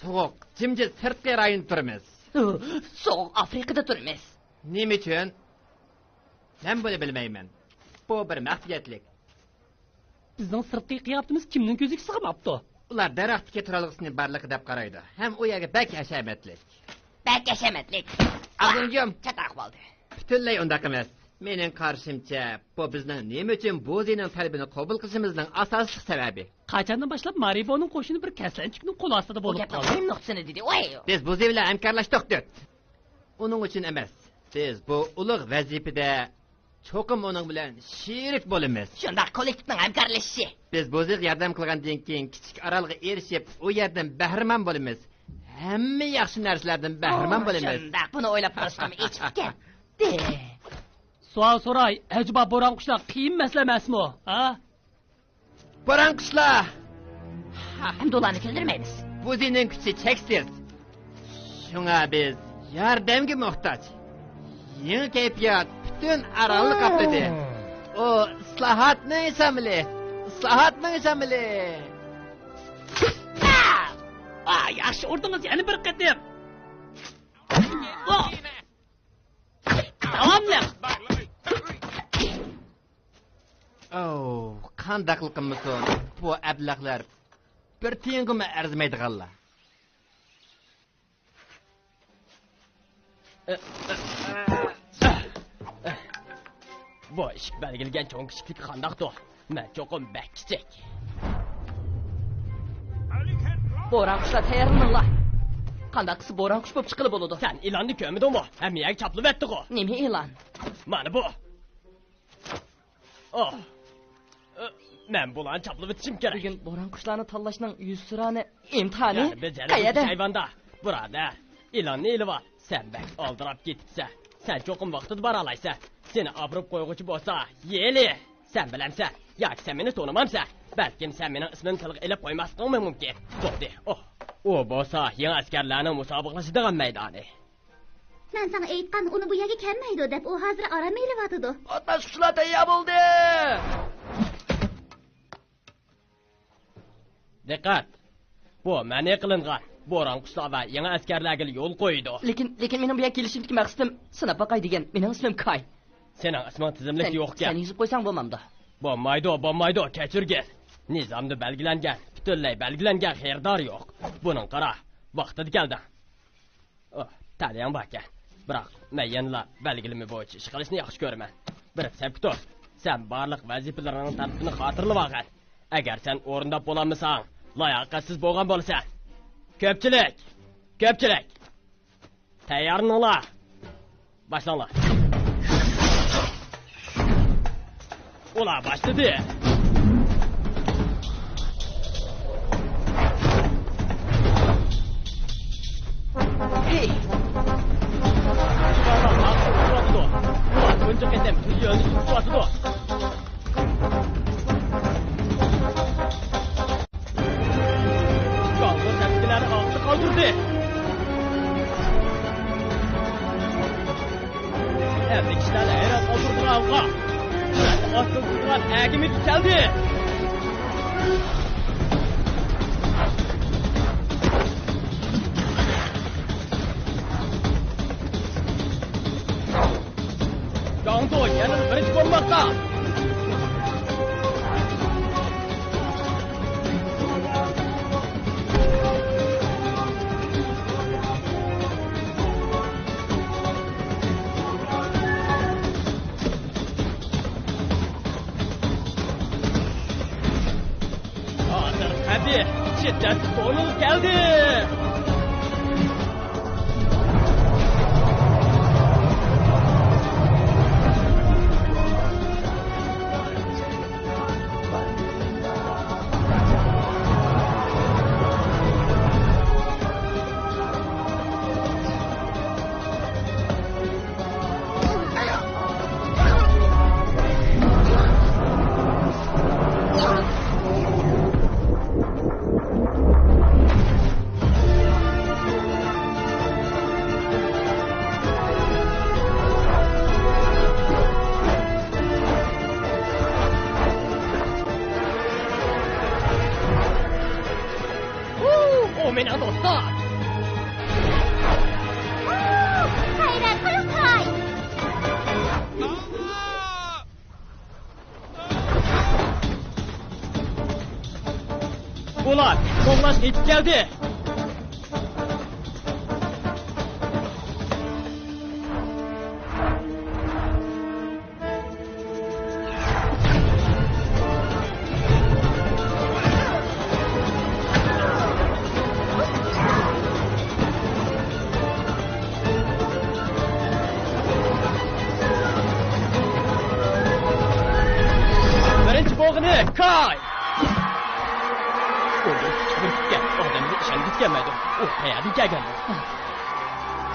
D: So'q, jimjit sirtqi rayon turamiz.
C: So'q Afrikada turamiz.
D: Nima uchun? Men buni bilmayman. Bu bir maxfiyatlik.
B: Bizning sirtqi qiyofatimiz kimning ko'ziga sig'mabdi?
D: Ular daraxtga turaliqsini barliqi deb qaraydi. Ham u yerga bak hashamatlik.
C: Bak hashamatlik.
D: Azingim
C: chataq bo'ldi.
D: Butunlay undaq emas. Mening qarashimcha, bu bizning nima uchun bo'zining talabini qabul qilishimizning asosiy sababi.
B: Qachondan boshlab Mariboning qo'shini bir kaslanchikning qo'l ostida bo'lib qoldi?
C: Kim nuqsini dedi? Voy.
D: Biz bo'zi bilan hamkorlashdik dedi. Uning uchun emas. Biz bu ulug' vazifada cho'qim uning bilan sherik bo'lamiz.
C: Shunda kollektivning hamkorlashishi.
D: Biz bo'ziga yordam qilgandan keyin kichik orolga erishib, u yerdan bahramand bo'lamiz. Hamma yaxshi narsalardan bahramand bo'lamiz.
C: Shunda buni o'ylab qolishim echibgan.
B: Savol so'ray, ajaba bo'ron qushlar qiyin masala emasmi, ha?
D: Bo'ron qushlar.
C: Endi ularni keltirmaymiz.
D: Bo'zining kuchi cheksiz. Shunga biz yordamga muhtoj. Yangi kayfiyat butun orolni qopladi. O islohotning shamili.
B: Yaxshi urdingiz, yana bir qatim. Davomli.
D: Qanday qilqinmisan? Bu ablaqlar bir tiyingimi arzimaydiganlar.
E: Bu ishik belgilgan cho'ng kichiklik qandaqdi? Men cho'qim bak kichik.
C: Bo'ron qushlar tayyorlaninglar. Qanday qilsa bo'ron qush bo'lib chiqilib bo'ladi?
E: Sen ilonni ko'midingmi? Hamiyaga chaplab etdi-ku.
C: Nima e'lon?
E: Mana bu. Men bularni chaplab etishim kerak.
C: Bugun bo'ron qushlarni tanlashning 100 surani imtihoni
E: qayerda? Hayvonda. Burada. İlonni ilib ol. Sen bak oldirab ketibsan. Sen cho'qim vaqtida bora olaysan. Seni abrib qo'yg'uchi bo'lsa, yeli. Sen bilamsan, yoki sen meni tanimamsan. Balkim sen mening ismimni tilga ilib qo'ymasliging mumkin. To'xta. O bo'lsa, yangi askarlarning musobaqalashadigan maydoni.
A: Men sana aytgan uni bu yerga kelmaydi deb, u hozir orom elyotidi.
C: Otmas qushlar tayyor bo'ldi.
E: Diqqat. Bu ma'ni qilingan bo'ron qushlar va yangi askarlarga yo'l qo'ydi.
C: Lekin mening bu yerga kelishimdagi maqsadim sinab boqay degan. Mening ismim Kay.
E: Sening isming tizimlik yo'q-ku.
C: Sen yozib qo'ysang bo'lmamdi.
E: Bo'lmaydi, kechirgin. Nizomda belgilangan, butunlay belgilangan xerdor yo'q. Buning qara, vaqtida keldi. Taliyan baka. Biroq men yana belgilimi bo'yicha ish qilishni yaxshi ko'raman. Bir sabktor, sen barliq vazifalarning tartibini xotirlab olgan. Agar sen o'rindab bo'lolmasang, layoqatsiz bo'lgan bo'lsan. Ko'pchilik. Tayyorlaninglar. Boshlanglar. Ular boshladi.
C: Hey.
E: Bunca ketem yo'lni tutib. Qaldır tepkileri altı kaldırdı. Evde kişilerle her an kaldırdılar avga. Asıl tutulan əgimi tükeldi. Gango yanını birinci konmakta. Hadi, şiddet sonuz geldi. mening do'stim.
A: Hayrat qil Kay.
E: Ular qo'llash yetib keldi. Birinchi bo'g'ini Kay. Odamga ishongich kelmaydi. U qayerdan kelgan?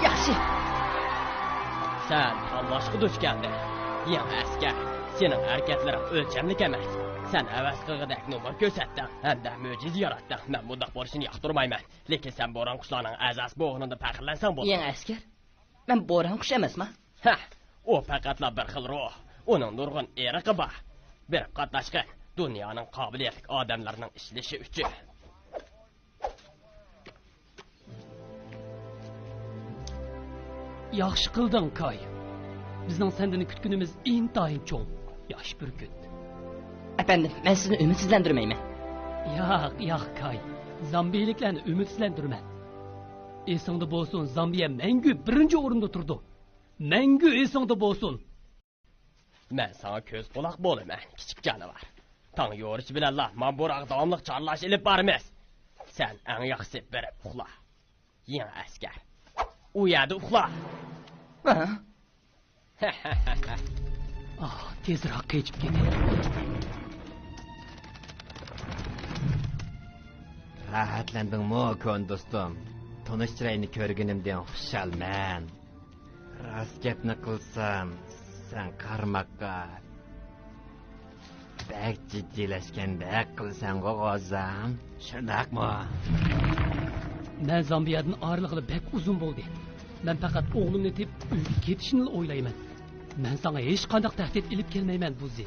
C: Yaxshi.
E: Sen tanlashga duch kelding. Yan askar, sening harakatlaring o'lchamlik emas. Sen avaz qilg'idak nomer ko'rsatding, hamda mo'jiza yaratding. Men bunday bo'lishini yoqtirmayman. Lekin sen bo'ron qushlarning azas bo'g'inida faxrlansang bo'ladi.
C: Yan askar. Men bo'ron qush emasman.
E: Ha, u faqatla bir xil ruh. Uning nurg'un eriqi bor. Bir qatnashgan dunyoning qobiliyatli odamlarining ishlashi uchun.
B: Yaxshi qilding, Kay. Bizning sendini kutkunimiz intayin cho'ng. Yosh burkut.
C: Efendim, men sizni ümidsizlendirmeyman.
B: Yo'q, Kay. Zambiyaliklarni ümidsizlantirma. Esingda bo'lsin, Zambiya mangu birinchi o'rinda turdi. Mangu esingda bo'lsin.
E: Men sana ko'z quloq bo'laman, kichik jonivar. Tang yo'rish bilanlar men bo'roq davomli chorlash ilib boramiz. Sen eng yaxshisi berib uxla. Yan askar. U yerda uxla.
B: Tezroq kechib ket.
D: Rahatlandingmi, kon do'stim? Tonish chiroyni ko'rganimdan xursandman. Rost gapni qilsam, sen qarmoqqa bak jiddiylashgandek qilsang o'g'ozam, shundaqmi?
B: Men Zambiyadan ayrılıqlı bek uzun bo'ldi. Men faqat o'g'limni tep uyga ketishni o'ylayman. Men sana hech qanday tahdid ilib kelmayman, Buzi.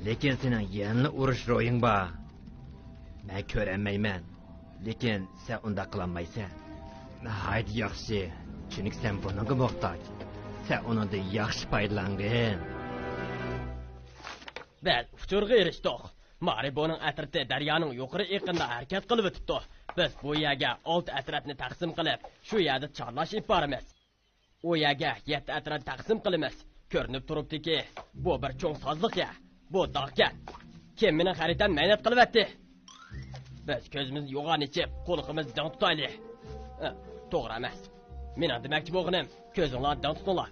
D: Lekin sening yanli urush ro'ying bor. Men ko'ramayman. Lekin sen unda qilolmaysan. Haydi yaxshi. Chunki sen bunga muhtoj. Sen undan yaxshi foydalangin.
E: Biz uchurga erishdik. Mariboning atrofida daryoning yuqori eqinda harakat qilib o'tibdi. Biz bu yerga 6 atrofni taqsim qilib, shu yerda chorlash boramiz. U yerga 7 atrof taqsim qilamiz. Ko'rinib turibdiki, bu bir cho'ng sozliq ya. Bu dog'ga. Kim meni xaritam mehnat qilyapti? Biz ko'zimizni yo'g'on ichib, qo'limizni dang tutaylik. To'g'ri emas. Men demoqchi bo'lganim, ko'zinglarni dang tutinglar.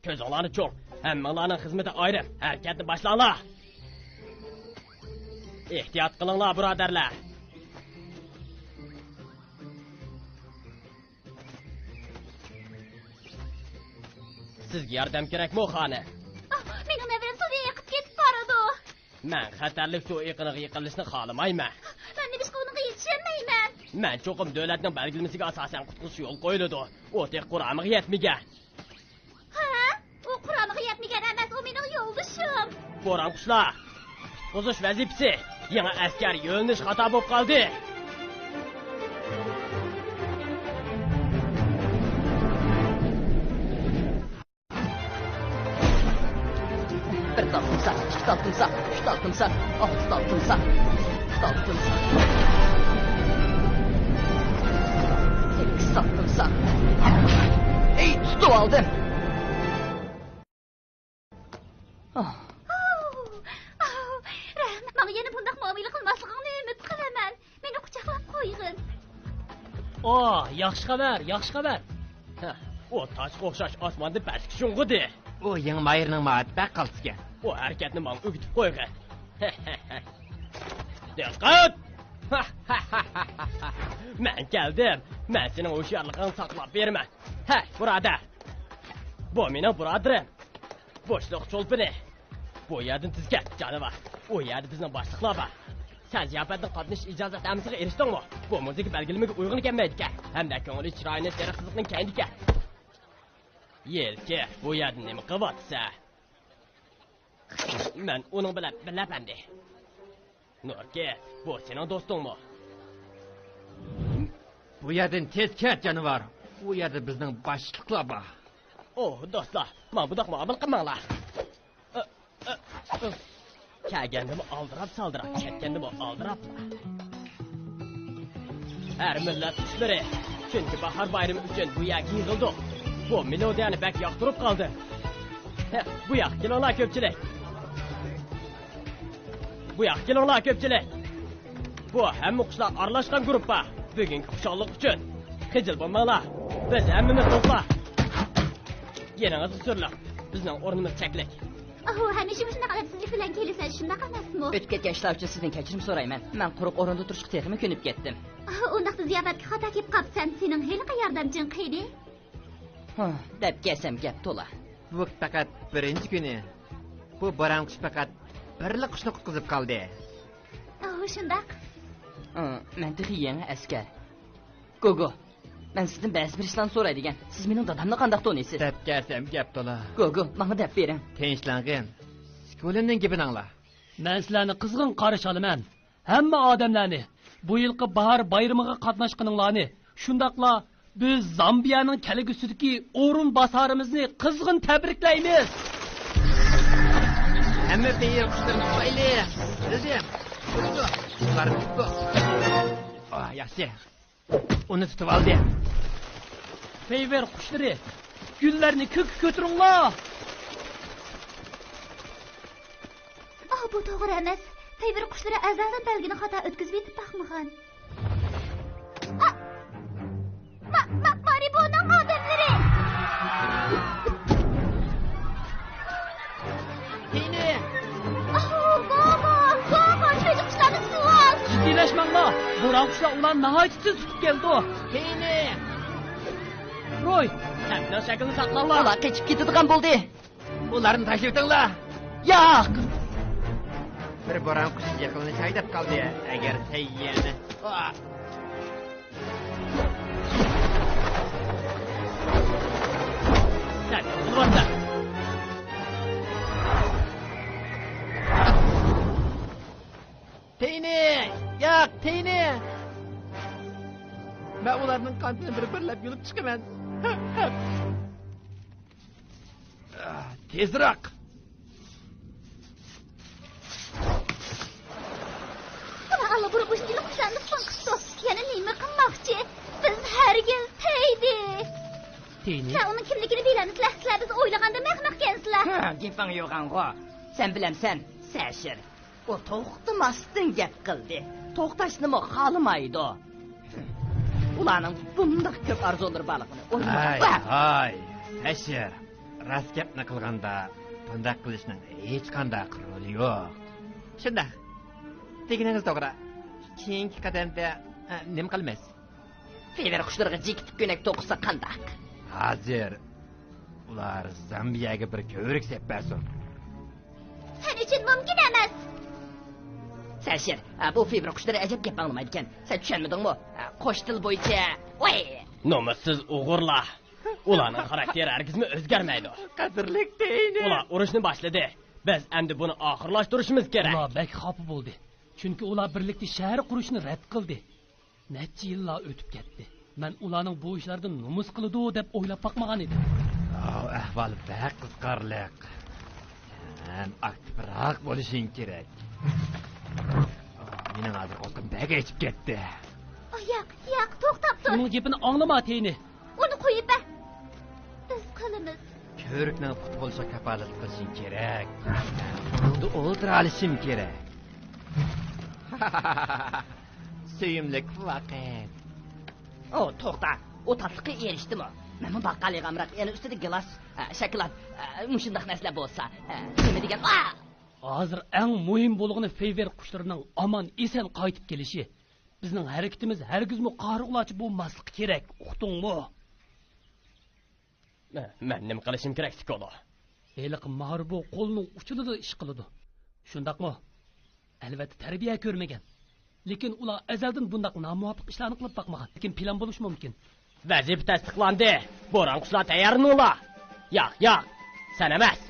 E: Ko'zinglarni cho'ng. Hammalarning xizmati ayrim. Harakatni boshlanglar. Ehtiyot qilinglar, birodarlar. Sizga yordam kerakmi, xonim?
A: Mening nevaram suvga yiqib ketib boradi.
E: Men xatarli suv yiqiniga yiqilishni xohlamayman.
A: Men nima qilishga yetishmayman.
E: Men cho'qim davlatning belgilamasiga asosan qutqizish yo'l qo'yiladi. U tek qur'amiga yetmagan.
A: Ha? U qur'amiga yetmagan emas, u mening yo'ldoshim.
E: Bo'ron qushlar. Qutqizish vazifasi. Yana askar yo'lnish xato bo'lib qoldi.
C: Bir dal timsah, iki dal timsah, üç dal timsah, 6 dal timsah, 7 dal timsah. 8 dal timsah. Ey, tutup aldım.
A: Menga yana bunday muomala qilmasligingni umid qilaman. Meni quchoqlab qo'ygin.
B: Yaxshi xabar.
E: O toshga o'xshash osmonda pastki sho'ng'idi.
D: U yang mayirning ma'atbaq qalsgan.
E: O harakatni menga o'gitib qo'ygan. Diqqat! Men keldim. Men sening o'sharlig'ingni saqlab beraman. Hey, birodar. Bu mening birodarim. Boshliq cho'lpini. Bu yerdan tizgat, janovar. O yerda bizning boshliqlar bor. Sen ziyofatdan qatnashish ijozatnomasiga erishdingmi? Bu muzika belgilamiga uyg'un kelmaydi-ku. Hamda ko'ngli chiroyini sariqizlikning kaydiga. Yelki, bu yerda nima qilyapsa? Men uning bilan bilaman. Nurki, bu sening do'stingmi?
D: Bu yerdan tez ket canavar. Bu yerda bizning boshliqlar bor.
E: Oh, do'stlar, men budoq muomala qilmanglar. Kelgandimi aldirab saldirab, ketgandimi aldirab. Her millat ishlari, chunki bahor bayrami uchun bu yerga yig'ildik. Bu melodiyani bak yoqtirib qoldi. Bu yoq kelinglar ko'pchilik. Bu yoq kelinglar ko'pchilik. Bu hamma qushlar aralashgan guruhpa. Bugungi xushonlik uchun xijil bo'lmanglar. Biz hammamiz do'stlar. Yeningizni surlar. Bizning o'rnimiz cheklik.
A: Hamisha shunaqa adabsizlik bilan kelasan, shunaqa emasmi?
C: O'tib ketgan ishlar uchun sizdan kechirim so'rayman. Men quruq o'rinda turishga texmi ko'nib ketdim.
A: Undaqda ziyofatga xato kelib qolibsan. Sening heliqa yordamching qaydi?
C: Deb kelsam gap to'la.
D: Bu faqat birinchi kuni. Bu boran qush faqat birli qushni qutqizib qoldi.
A: Shundaq.
C: Men yangi askar. Gogo. Men sizdan ba'zi bir ishlarni so'raydigan. Siz mening dadamni qanday taniysiz?
D: Deb kelsam gap to'la.
C: Gogo, menga deb bering.
D: Tinchlangan. Skolimning gapini angla.
B: Men sizlarni qizg'in qarish olaman. Hamma odamlarni bu yilqi bahor bayramiga qatnashganinglarni, shundaqla biz Zambiyaning kelgusidagi o'rin bosarimizni qizg'in tabriklaymiz.
D: Hamma bir qushlarni qo'yli. O'zim. Ularni tutdi. Yaxshi. Uni tutib oldi.
B: Feyver qushlari, gullarni ko'taringlar.
A: Bu to'g'ri emas. Feyver qushlari azaldan belgini xato o'tkazib yetib baxmagan. Maribo'ning odamlari.
D: Tini.
A: Gogo, çocuk qushlari suv.
B: Jiddiyleşmanglar. Bo'ron qushlar ularni nihoyat tez tutib keldi.
D: Tini.
B: Roy, kamplar shaklini saqlanglar.
C: Ular qechib ketadigan bo'ldi.
D: Ularni tashlab o'tinglar.
C: Yo'q.
D: Bir boran qush yaqinini chaydab qoldi. Agar tayyani.
B: Sen qilvanda.
D: Tini! Yo'q, Tini! Men ularning qonini bir-birlab yulib chiqaman. Tezroq.
A: Allah buni qo'shnilar qushlarni so'qishdi. Yana nima qilmoqchi? Biz hargiz teydi.
B: Tini.
A: Sen uning kimligini bilamizlar. Sizlar biz o'ylaganda mehmoq kensizlar.
C: Gaping yo'g'an-g'o. Sen bilamsan, Sashir. O to'xtamasdan gap qildi. To'xtashnimi xohlamaydi. Ularning bundoq ko'p arzulari borligini
D: Ay, Sashir. Rost gapni qilganda bunday qilishning hech qanday quroli yo'q. Shunda. Deganingiz to'g'ri. Keyingi qadamda nima qilamiz?
C: Feyver qushlarga jikitib ko'nak to'qisa qandaq.
D: Hozir ular Zambiyaga bir ko'rik seppasin.
A: Sen uchun mumkin emas.
C: Sashir, bu fevr qushlari ajab gap anglamaydi ekan. Sen tushunmadingmi? Qo'sh til bo'yicha. Voy!
E: Nomussiz o'g'irlar. Ularning xarakteri hargizmi o'zgarmaydi.
D: Qadrli Tini.
E: Ular urushni boshladi. Biz endi buni oxirlashtirishimiz kerak.
B: Ular bek xafa bo'ldi. Chunki ular birlikda shahar qurishni rad qildi. Necha yillar o'tib ketdi. Men ularning bu ishlardan nomus qiladi deb o'ylab boqmagan edim.
D: Ahvol bak qizqarliq. Sen aktivroq bo'lishing kerak. Mening hozir o'zim baga ichib ketdi.
A: Yo'q, to'xtab tur.
B: Uning gapini anglama Tini.
A: Uni qo'yib ber. Biz qilamiz.
D: Ko'rikning puti bo'lishiga kafolat qilishing kerak. Unda o'ltira olishim kerak. Suyimlik vaqt.
C: To'xta. O tatliqqa erishdimi? Mana baqqaliga amraq, yana ustida gilos, shokolad, mushundaq narsalar bo'lsa, nima degan?
B: Hozir eng muhim bo'lgani feyver qushlarining omon eson qaytib kelishi. Bizning harakatimiz hargizmi qariqlarcha bo'lmasligi kerak. Uqdingmi?
E: Men nima qilishim kerak, Skolo?
B: Eliq Marbo qo'lining uchida ish qiladi. Shundaqmi? Albatta tarbiya ko'rmagan. Lekin ular azaldan bundaq nomuvofiq ishlarni qilib boqmagan. Lekin plan bo'lishi mumkin.
E: Vazifa tasdiqlandi. Bo'ron qushlar tayyorminglar? Yo'q. Sen emas.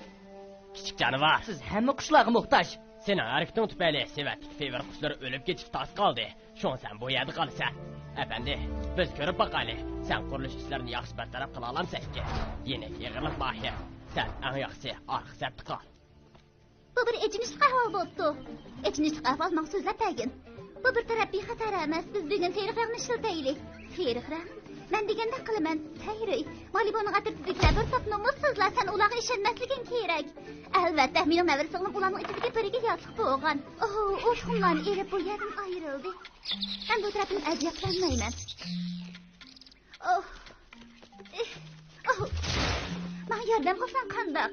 E: Kichik canavar.
C: Siz hamma qushlarga muhtoj.
E: Sening harakating tufayli Sevatlik fevr qushlari o'lib ketishga tas qoldi. Shon sen bu yerda qolasan. Efendi, Biz ko'rib boqaylik. Sen qurilish ishlarini yaxshi bartaraf qila olamsan-ki. Yine yig'irliq bahya. Sen eng yaxshi orqa sapda qol.
A: Bu bir echinishli ahvol bo'libdi. Echinishli ahvol maqsudlab tagin. Bu bir tarafli xatar emas. Biz bugun Ferixrag'ni ishlataylik. Ferixrag, men deganda qilaman. Xayri, Malibuning atrofidagi bir to'p nomussizlar sen ularga ishonmasliging kerak. Albatta, mening navrasim ularning ichidagi biriga yotliq bo'lgan. O tuxumlarni erib bu yerdan ayrildi. Men bu tarafdan ajablanmayman. Men yordam qilsam qandoq?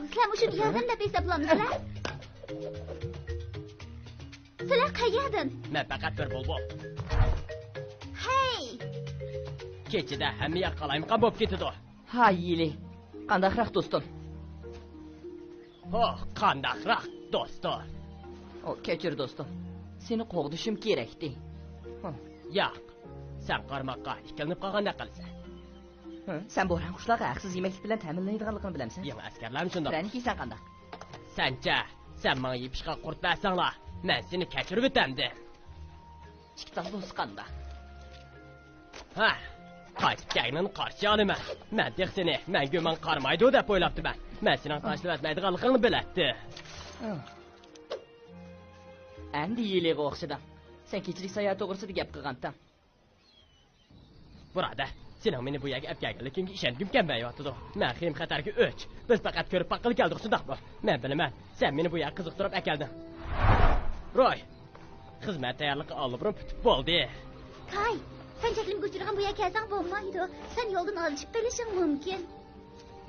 A: Sizlar uchun yordam deb hisoblamsizlar? Sizlar qayerdan?
E: Men faqat bir bulbul.
A: Hey!
E: Kechida hamma yoq qalaymiqan bo'lib ketadi.
C: Ha, yili. Qandaqroq do'stim?
E: Qandaqroq do'stim.
C: Kechir do'stim. Seni qo'g'dishim kerakdi.
E: Yo'q. Sen qarmoqqa ikkilinib qolganda qilsan.
C: Sen bo'ron qushlarga haqsiz yemaklik bilan ta'minlaydiganligini bilamsan?
E: Yo'q, askarlarmi shundoq?
C: Qani kiysan qandaq?
E: Sancha, sen menga yepishqa qurt bersanglar, men seni kechirib o'tamdi.
C: Chiqtan do'st qandaq?
E: Ha, qaytib kelganini qarshi olaman. Men deh seni, men gumon qarmaydi deb o'ylabdiman. Men seni tashlab o'tmaydiganligini bilatdi.
C: Endi yiliga o'xshadim. Sen kechilik sayohat to'g'risida gap qilgansan.
E: Burada, sening meni bu yerga olib kelganligingga ishongim kelmayotdi. Men ham xatarga o'ch. Biz faqat ko'rib boqqil keldik, shundaqmi? Men bilaman, sen meni bu yerga qiziqtirib akelding. Roy, xizmat tayyorligi olib bitib bo'ldi.
A: Kay, sen cheklim ko'chirgan bu yerga kelsang bo'lmaydi. Sen yo'ldan olishib qolishing mumkin.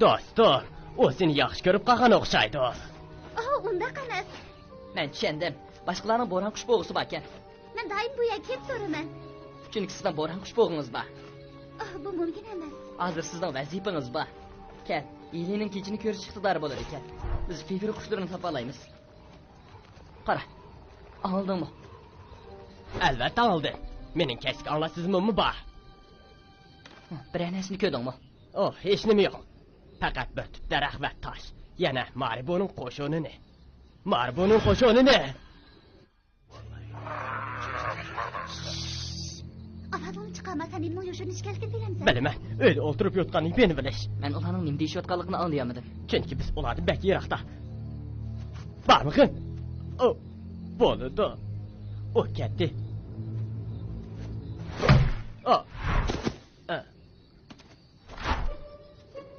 E: Do'stim, u seni yaxshi ko'rib qolgan o'xshaydi.
A: Unda qani?
C: Men tushundim. Boshqalarning bo'ron qush bo'g'isi bor ekan.
A: Men doim bu yerga kelib turaman.
C: Chunki sizdan bo'ron qush bo'g'ingiz bor.
A: Bu mumkin emas.
C: Hozir sizning vazifangiz bor. Kel, iylining kechini ko'rish iqtidori bo'lar ekan. Biz fevri qushlarini topa olamiz. Qara. Oldingmi?
E: Albatta oldim. Mening kesik anglasizmimmi bor?
C: Bir anasini ko'rdingmi?
E: Hech nima yo'q. Faqat bir tut daraxt va tosh. Yana Maribuning qo'shonini. Maribuning qo'shonini.
A: Avadon chiqarmasan, nimni yo'shini ishkalkin bilamsan?
E: Bilaman, o'yda o'ltirib yotganingni beni bilish.
C: Men ularning nima deyishayotganligini anlayolmadim.
E: Chunki biz ulardan bak yiroqda. Bormikin? Bo'ldi. O ketdi.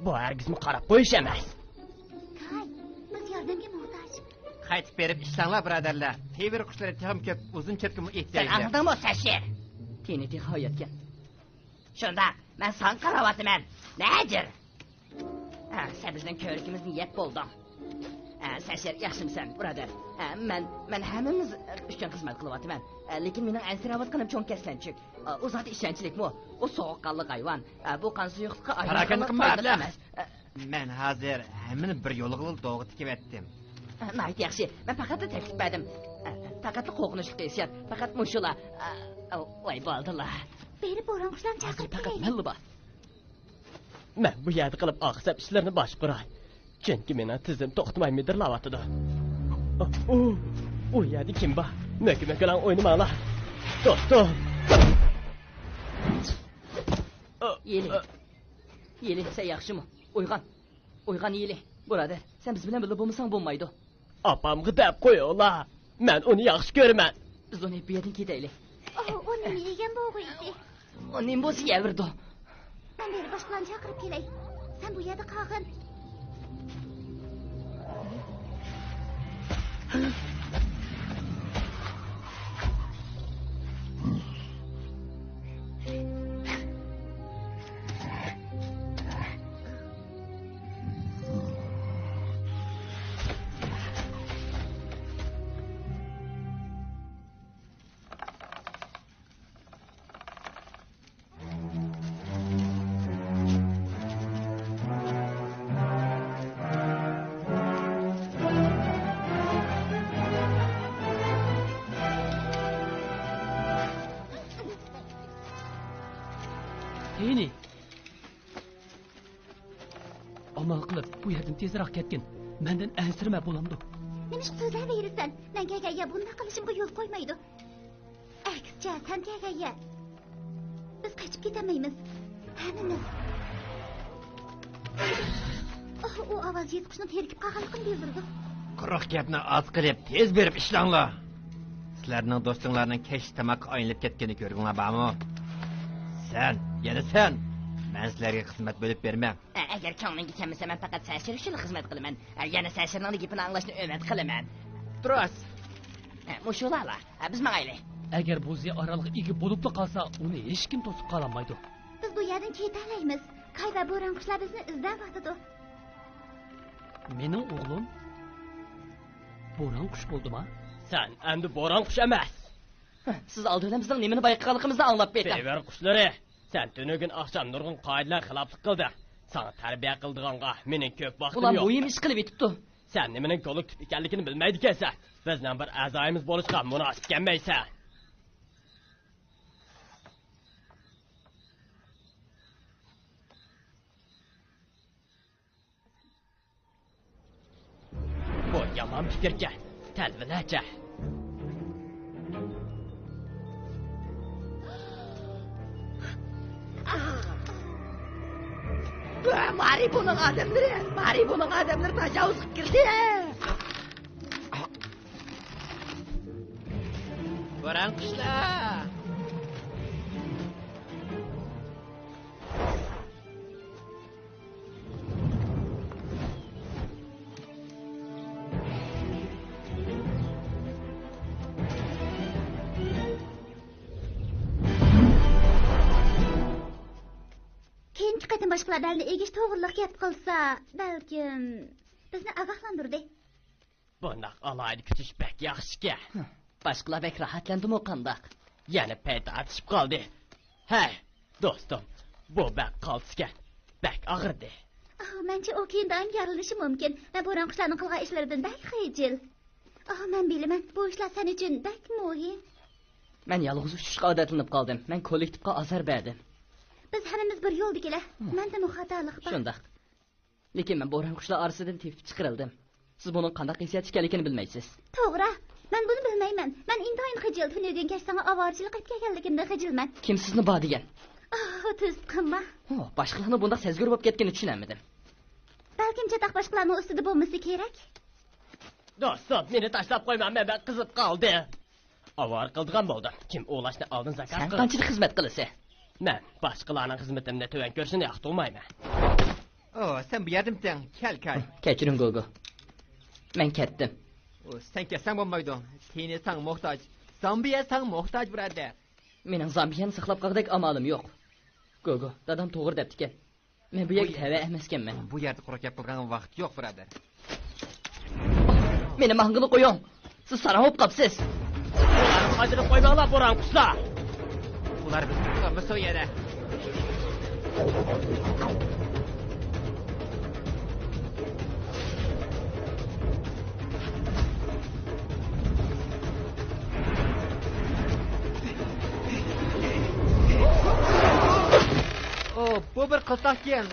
E: Bu hargizmi qarab qo'yish emas.
A: Kay, biz yordamga muhtoj.
D: Qaytib berib ishlanglar, birodarlar. Fevr qushlari texim ko'p, uzun chepga ehtiyoj
C: Sen anladingmi, Sashir? Teniti hayotgan. Shunda, men san qaravatıman. Nedir? Sen bizden körükümüzün yet buldum. Sashir, yaxshimisan, birodar? Men hammamiz uchun xizmat qilyapman. Lekin mening ansiravatganim cho'ng kaslanchik. U zot ishonchlikmi? U sovuqqonli hayvon. Bu qon suyuqlikqa
D: aylangan emas. Men hozir hammani bir yo'l qilib to'g'ri tikib etdim.
C: Nayt yaxshi. Men faqat taklif berdim. Faqat qo'rqinchli hissiyat. Faqat mushular. Voy bo'ldilar.
A: Beri bo'ron qushlarni chaqirib
C: faqat milli bor.
E: Men bu yerda qilib oqsab ishlarni boshqaray. Chunki meni tizim to'xtamay midirlayotdi. U yerda kim bor? Mökmöklan o'ynamanglar. Do'stim.
C: Yeli, sen yaxshimi? Uyg'on Yeli. Birodar, sen biz bilan birga bo'lmasang bo'lmaydi.
E: Opamga deb qo'yinglar. Men uni yaxshi ko'raman.
C: Biz uni bu yerdan ketaylik.
A: U nima yegan bo'g'iydi?
C: O nim bo'lsa yavirdi.
A: Men beri boshqalarni chaqirib kelay. Sen bu yerda qolgin.
B: Yeni. Amal qilib bu yerdan tezroq ketgin. Mendan ansirma bo'lamdi.
A: Nima ish so'zlayversan? Men kelganga bunday qilishimga yo'l qo'ymaydi. Aksincha, sen kelganga biz qochib ketamaymiz. Hammamiz. U ovoz yetqishni terkib qolganligini bildirdi.
D: Quruq gapni oz qilib, tez berib ishlanglar. Sizlarning do'stinglarning kech tamoq aylanib ketganini ko'rdinglar bormi? Yana sen. Men sizlarga xizmat bo'lib bermam.
C: Agar ko'nglingga kelmasa, men faqat sashir uchun xizmat qilaman. Yana sashirning gapini anglashni umid qilaman.
D: Durust.
C: Mushulala, biz mayli.
B: Agar bu zi oraliq ega bo'lib qolsa, uni hech kim to'sib qola olmaydi.
A: Biz bu yerdan ketalaymiz. Kay va bo'ron qushlar bizni izlayotdi.
B: Mening o'g'lim bo'ron qush bo'ldimi?
E: Sen endi bo'ron qush emas.
C: Siz oldindan bizning nimani bayqaganligimizni anglab berdi.
E: Sever qushlari. Sen tunugin oqshom nurg'un qoidalar xiloflik qildi. Sana tarbiya qildiganga mening ko'p vaqtim yo'q.
C: Ular bo'yim ish qilib yetibdi.
E: Sen nimaning kollektiv ekanligini bilmaydi ekansan. Bizning bir a'zoyimiz bo'lishga munosib kelmaysan. Bu yomon fikrga talvinacha.
C: Maribuning odamlari tajovuz qilib kirdi.
D: Bo'ron qushlar.
A: boshqalardan egish to'g'riliq gap qilsa, balkim bizni ogohlantirdi.
E: Bundoq alayni kutish bek yaxshi-ku.
C: Boshqalar bek rahatlandimi qandaq?
E: Yana payt atishib qoldi. Hey, do'stim, bu bek qolsga bek og'irdi.
A: Mencha u keyindan yarilishi mumkin. Men bo'ron qushlarning qilgan ishlaridan bak xijil. Men bilaman, bu ishlar sen uchun bak muhim.
C: Men yolg'iz uchishga odatlanib qoldim. Men kollektivga azar berdim.
A: Biz hammamiz bir yo'ldagilar. Menda muxatalik bor.
C: Shundoq. Lekin men bo'ron qushlar orasidan tepib chiqarildim. Siz buning qanday qiyasiyat ekanligini bilmaysiz.
A: To'g'ri. Men buni bilmayman. Men intoyin xijil, tunugan kashsanga ovorchilik qilib kelganligimda xijilman.
C: Kim sizni bor degan?
A: Tuz qilma.
C: Boshqalarni bunda sezgur bo'lib ketganini tushunamadim.
A: Balkim chataq boshqalarning ustida bo'lmasa kerak.
E: Do'stim, meni tashlab qo'yman, men qizib qoldi. Avor qildigan bo'ldim. Kim o'lashni oldin zakaz qildi.
C: Sen qanchalik xizmat qilasa?
E: Men boshqalarning xizmatimni to'van ko'rishni yoqtirmayman.
D: Sen bu yerdimsan, kel.
C: Kechiring Gogo. Men ketdim.
D: Sen ketsang bo'lmaydi. Seni sang muhtoj. Zambiya sang muhtoj birodar.
C: Mening Zambiyani saqlab qolgudek amalim yo'q. Gogo, dadam to'g'ri debdi-kan. Men bu yerga tava emaskanman.
D: Bu yerda quruq gap qilgan vaqt yo'q birodar.
C: Meni mangini qo'ying. Siz saralab qolibsiz.
E: Hozir qo'ymanglar bo'ron qushlar.
D: Ular bizni qilamiz o yere. Bu bir qilsaqken.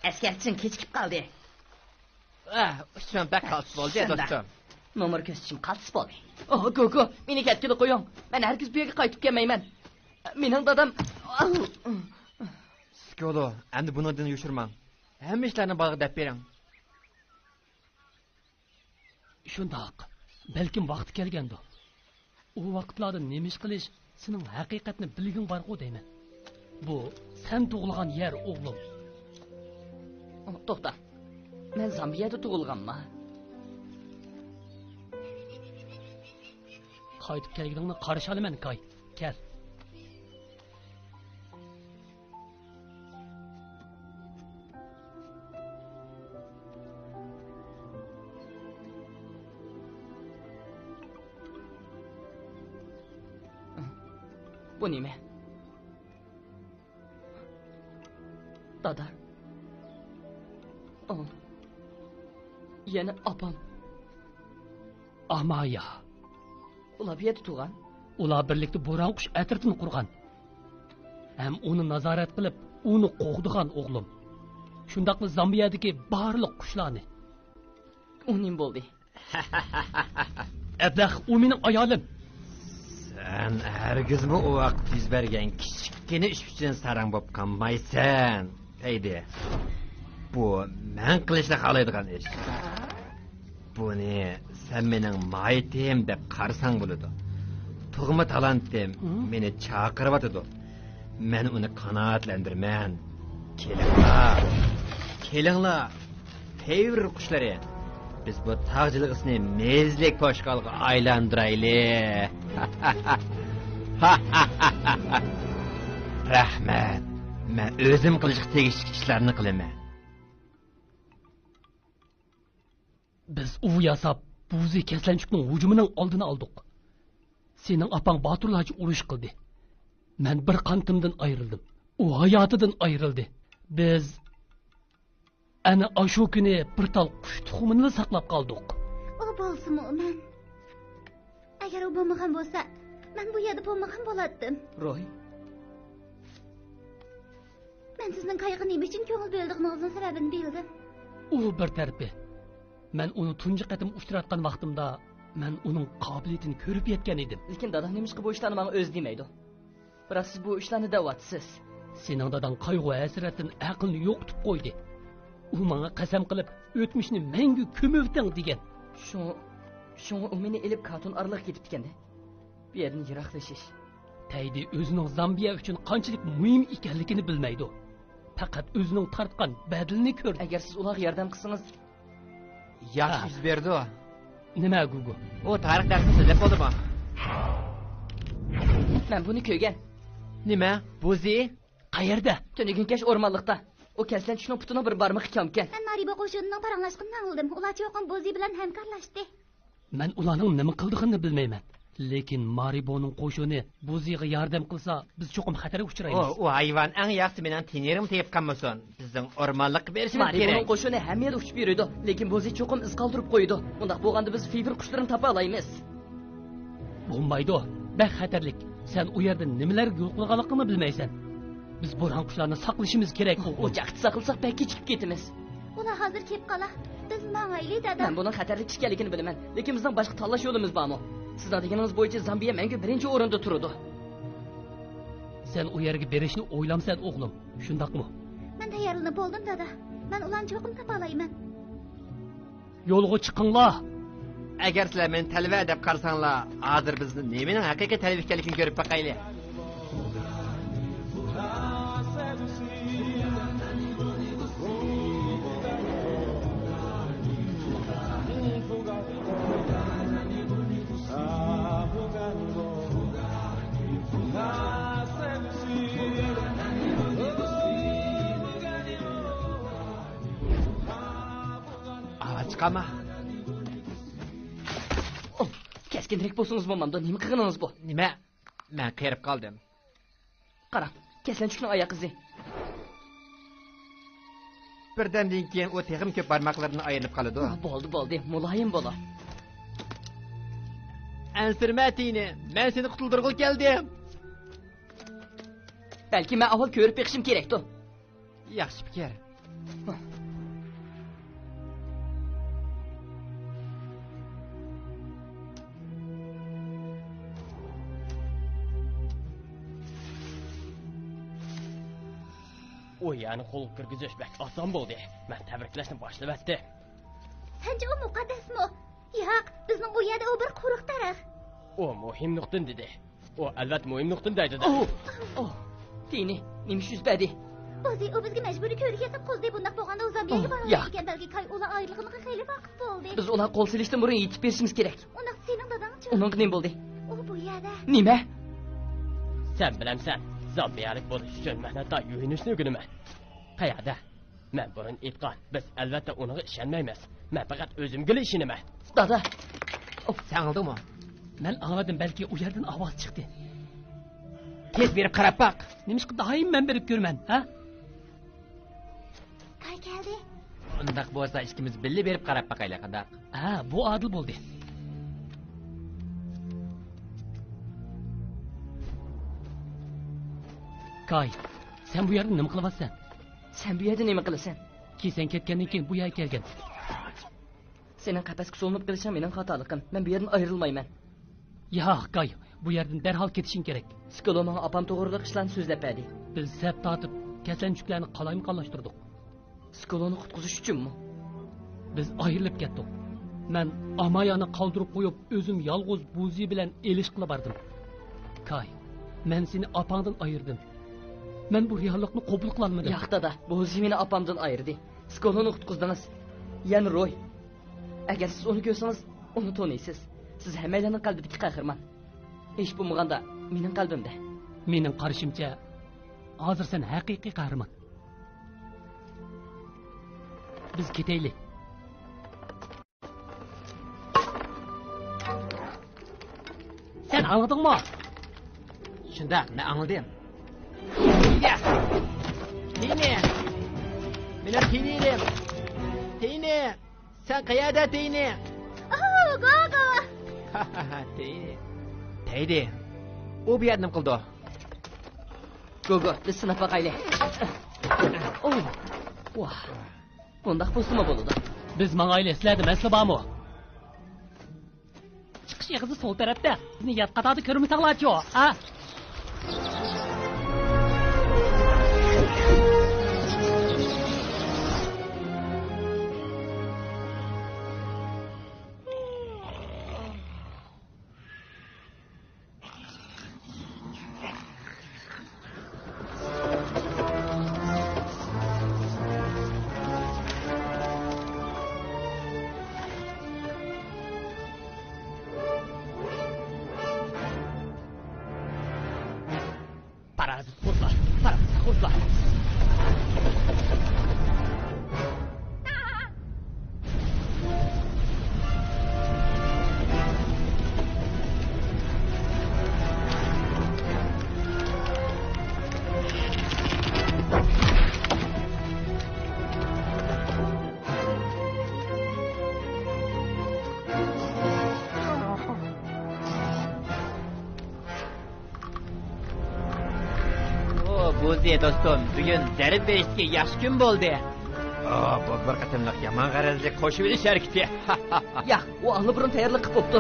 C: Askarching kechikib qoldi.
D: Shun bak qaltis bo'ldi, do'stim.
C: Nomer ko'zchim qaltis bo'ldi. Gogo, meni ketgili qo'ying. Men hargiz bu yerga qaytib kelmayman. Mening dadam
D: Skolo, endi bundan yo'shirmang. Hamma ishlarni balg'i deb bering.
B: Shundoq. Balkim vaqt kelgandi. U vaqtlarda nima ish qilish sening haqiqatni bilging bor-ku deyman. Bu sen tug'ilgan yer, o'g'lim.
C: To'xta. Men Zambiyada tug'ilganman.
B: Qaytib kelganingni qarshi olaman, Kay. Kel.
C: Bu nima? Dadar. Yana opam.
B: Amaya.
C: Ular bu yerda tug'an.
B: Ular birlikda bo'ron qush atirtini qurgan. Ham uni nazorat qilib, uni qo'g'digan o'g'lim. Shundaqmi Zambiyadagi barliq qushlarni.
C: Uning bo'ldi.
B: Ablah, u mening ayolim.
D: Sen hergizmi o vaqt yuz bergan kichikgina ish uchun sarang bo'lib qolmaysan. Haydi. Bu men qilishni xohlaydigan ish. Buni sen mening maytim deb qarsang bo'ladi. Tug'ma talantim meni chaqiryotdi. Men uni qanoatlantirman. Kelinglar. Kelinglar. Fevr qushlari. Biz bu tağcılığısını mezlik poşkalga aylandıraylı. Rahmet. Ben özüm kılışık tegişlik işlerini kılımı.
B: Biz u yasab buzi keslanchukning hujumining oldini oldik. Sening apang Baturlarcha urush qildi. Men bir qantimdan ayrildim. U hayotidan ayrildi. Biz ana ashu kuni bir tal qush tuxumini saqlab qoldik.
A: O bo'lsimi men? Agar u bo'lmagan bo'lsa, men bu yerda bo'lmagan bo'lardim.
C: Roy,
A: Men sizning qayg'u nima uchun ko'ngil bo'ldiqingizning sababini bildim.
B: U bir tarafi. Men uni tunji qatim uchratgan vaqtimda men uning qobiliyatini ko'rib yetgan edim.
C: lekin dadam nemishqa bu ishlarni menga o'zi demaydi. Biroq siz bu ishlarni da'vatsiz.
B: Sening dadang qayg'u hasratdan aqlni yo'qitib qo'ydi. U menga qasam qilib, o'tmishni menga ko'mivding degan.
C: Shunga u meni elib karton orliq ketib ekanda. Bu yerdan yiroqlashish.
B: Taydi o'zining Zambiya uchun qanchalik muhim ekanligini bilmaydi. Faqat o'zining tortgan badalini ko'rdi.
C: Agar siz ularga yordam qilsangiz,
D: Yaxshi yuz berdi o.
B: Nima Gugu?
D: O tarix darsini so'zlab qoldimi?
C: men buni ko'rgan.
D: Nima? Buzi?
B: Qayerda?
C: Tunigunkash o'rmonliqda. O keslanchukning putini bir barmoq kamkan.
A: Men Maribo qo'shinining paranglashqini angladim. Ular cho'qin Bozi bilan hamkorlashdi.
B: Men ularning nima qildig'ini bilmayman. Lekin Mariboning qo'shini Buziga yordam qilsa, biz cho'qim xatarga uchraymiz.
D: O hayvon eng yaxshi mening tenerim teyib qolmasin. Bizning o'rmonliqqa berishimiz kerak.
C: Mariboning qo'shini hamma yerda uchib yuradi, lekin Bozi cho'qim iz qoldirib qo'ydi. Undaq bo'lganda biz fibr qushlarini topa olamiz.
B: Bo'lmaydi. Bak xatarlik. Sen u yerda nimalar yo'q qilganligini bilmaysan. Biz bo'ron qushlarni saqlashimiz kerak.
C: O'chaqni saqlasak payki chiqib ketamiz.
A: Ular hozir kelib qolar. Biz mang'ayli dadam.
C: Men buning xatarli ish ekanligini bilaman, lekin bizning boshqa tanlash yo'limiz bormi? Sizlar deganingiz bo'yicha Zambiya menga birinchi o'rinda turadi.
B: Sen u yerga berishni o'ylamsan o'g'lim. Shundaqmi?
A: Men tayyorlanib bo'ldim dada. Men ularni cho'qim topa olaman.
B: Yo'lga chiqinglar.
D: Agar sizlar meni talva deb qarsanglar, hozir bizni nimaning haqiqiy talva ekanligini ko'rib baqayli. Chiqama.
C: Keskinroq bo'lsangiz bo'lmamda, nima qilganingiz bu?
D: Nima? Men qerib qoldim.
C: Qarang, keslanchukning oyoq izi.
D: Birdamdan keyin u texim ko'p barmoqlarini ayirib qoladi.
C: Bo'ldi, muloyim bo'la.
D: Ansirmatini, men seni qutuldirg'u keldim.
C: Balki men avval ko'rib beqishim kerak-ku.
D: Yaxshi fikr.
E: O yani qo'l kirgizish bak oson bo'ldi. Men tabriklashni boshlabdi.
A: Sence o muqaddasmi? Yo'q, bizning u yerda u bir quruq taraf.
E: O muhim nuqtin dedi. O albatta muhim nuqtin deydi.
C: Tini, nima yuz berdi?
A: Bozi u bizga majburiy ko'rik yasab qo'zdi. Bundaq bo'lganda u Zambiyaga boradi ekan. Balki kay ular oylig'ini xeyli vaqt bo'ldi.
C: Biz ular qo'l silishdan burun yetib berishimiz kerak.
A: Unda sening dadang-chi?
C: Uning nima bo'ldi?
A: U bu yerda.
C: Nima?
E: Sen bilamsan, Zambiyalik bo'lish uchun men hatto yuyinishni o'rganaman. Qayerda? Men burun aytgan, biz albatta unga ishonmaymiz. Men faqat o'zimga ishonaman.
C: Dada.
D: Sen oldingmi?
B: Men anladim, balki u yerdan ovoz chiqdi.
D: Tez berib qarab baq.
B: Nimishqa doim men berib ko'rman, ha?
A: Kay keldi.
D: Undaq bo'lsa ikkimiz birga berib qarab baqaylik, qandaq.
B: Ha, bu adil bo'ldi. Kay, sen bu yerda nima qilyapsan?
C: Sen bu yerda nima qilasan?
B: Ki sen ketgandan keyin bu yerga kelgan.
C: Senin qafasga solinib qilishing mening xatoligim. Men bu yerdan ayrilmayman.
B: Yo'q, Kay, bu yerdan darhol ketishing kerak.
C: Skoloning opam to'g'riliq ishlarni so'zlab berdi.
B: Biz zap tortib, kasalliklarni qalayim-qalashtirdik.
C: Skoloni qutqizish uchunmi?
B: Biz ayrilib ketdik. Men Amayani qoldirib qo'yib, o'zim yolg'iz Buzi bilan elish qilib bordim. Kay, men seni opangdan ayirdim. Men bu reallikni qabul qila olmadim.
C: Yo'q dada, Buzi meni opamdan ayirdi. Skoloni qutqizdingiz. Yani Roy. Agar siz onu ko'rsangiz, uni taniysiz. Siz hammalarning qalbidagi qahramon. Hech bo'lmaganda mening qalbimda.
B: Mening qarashimcha, hozir sen haqiqiy qahramon. Biz ketaylik. Sen anladingmi?
D: Shunda, men anladim. Yes. Tini. Meni tinidim. Tini. Sen qayerda Tini?
A: Oh, Gogo.
D: Tini. Teydi. O bir yerdim qildi.
C: Gogo, biz sinab baqaylik. Oh. Vah. Bundaq bo'lsa bo'ladi.
B: Biz mang'ayli sizlarda masala bormi? Chiqish yig'izi sol tarafda. Bizni yat qatorda ko'rmasanglar-chi, ha? Parazit kurtlar.
D: Buzi do'stim, bugun zarb berishga yaxshi kun bo'ldi. Bu bir qatimliq yomon g'arazli qo'shib olish harakati.
C: Yo'q, u albatta tayyorlik qilib bo'pti.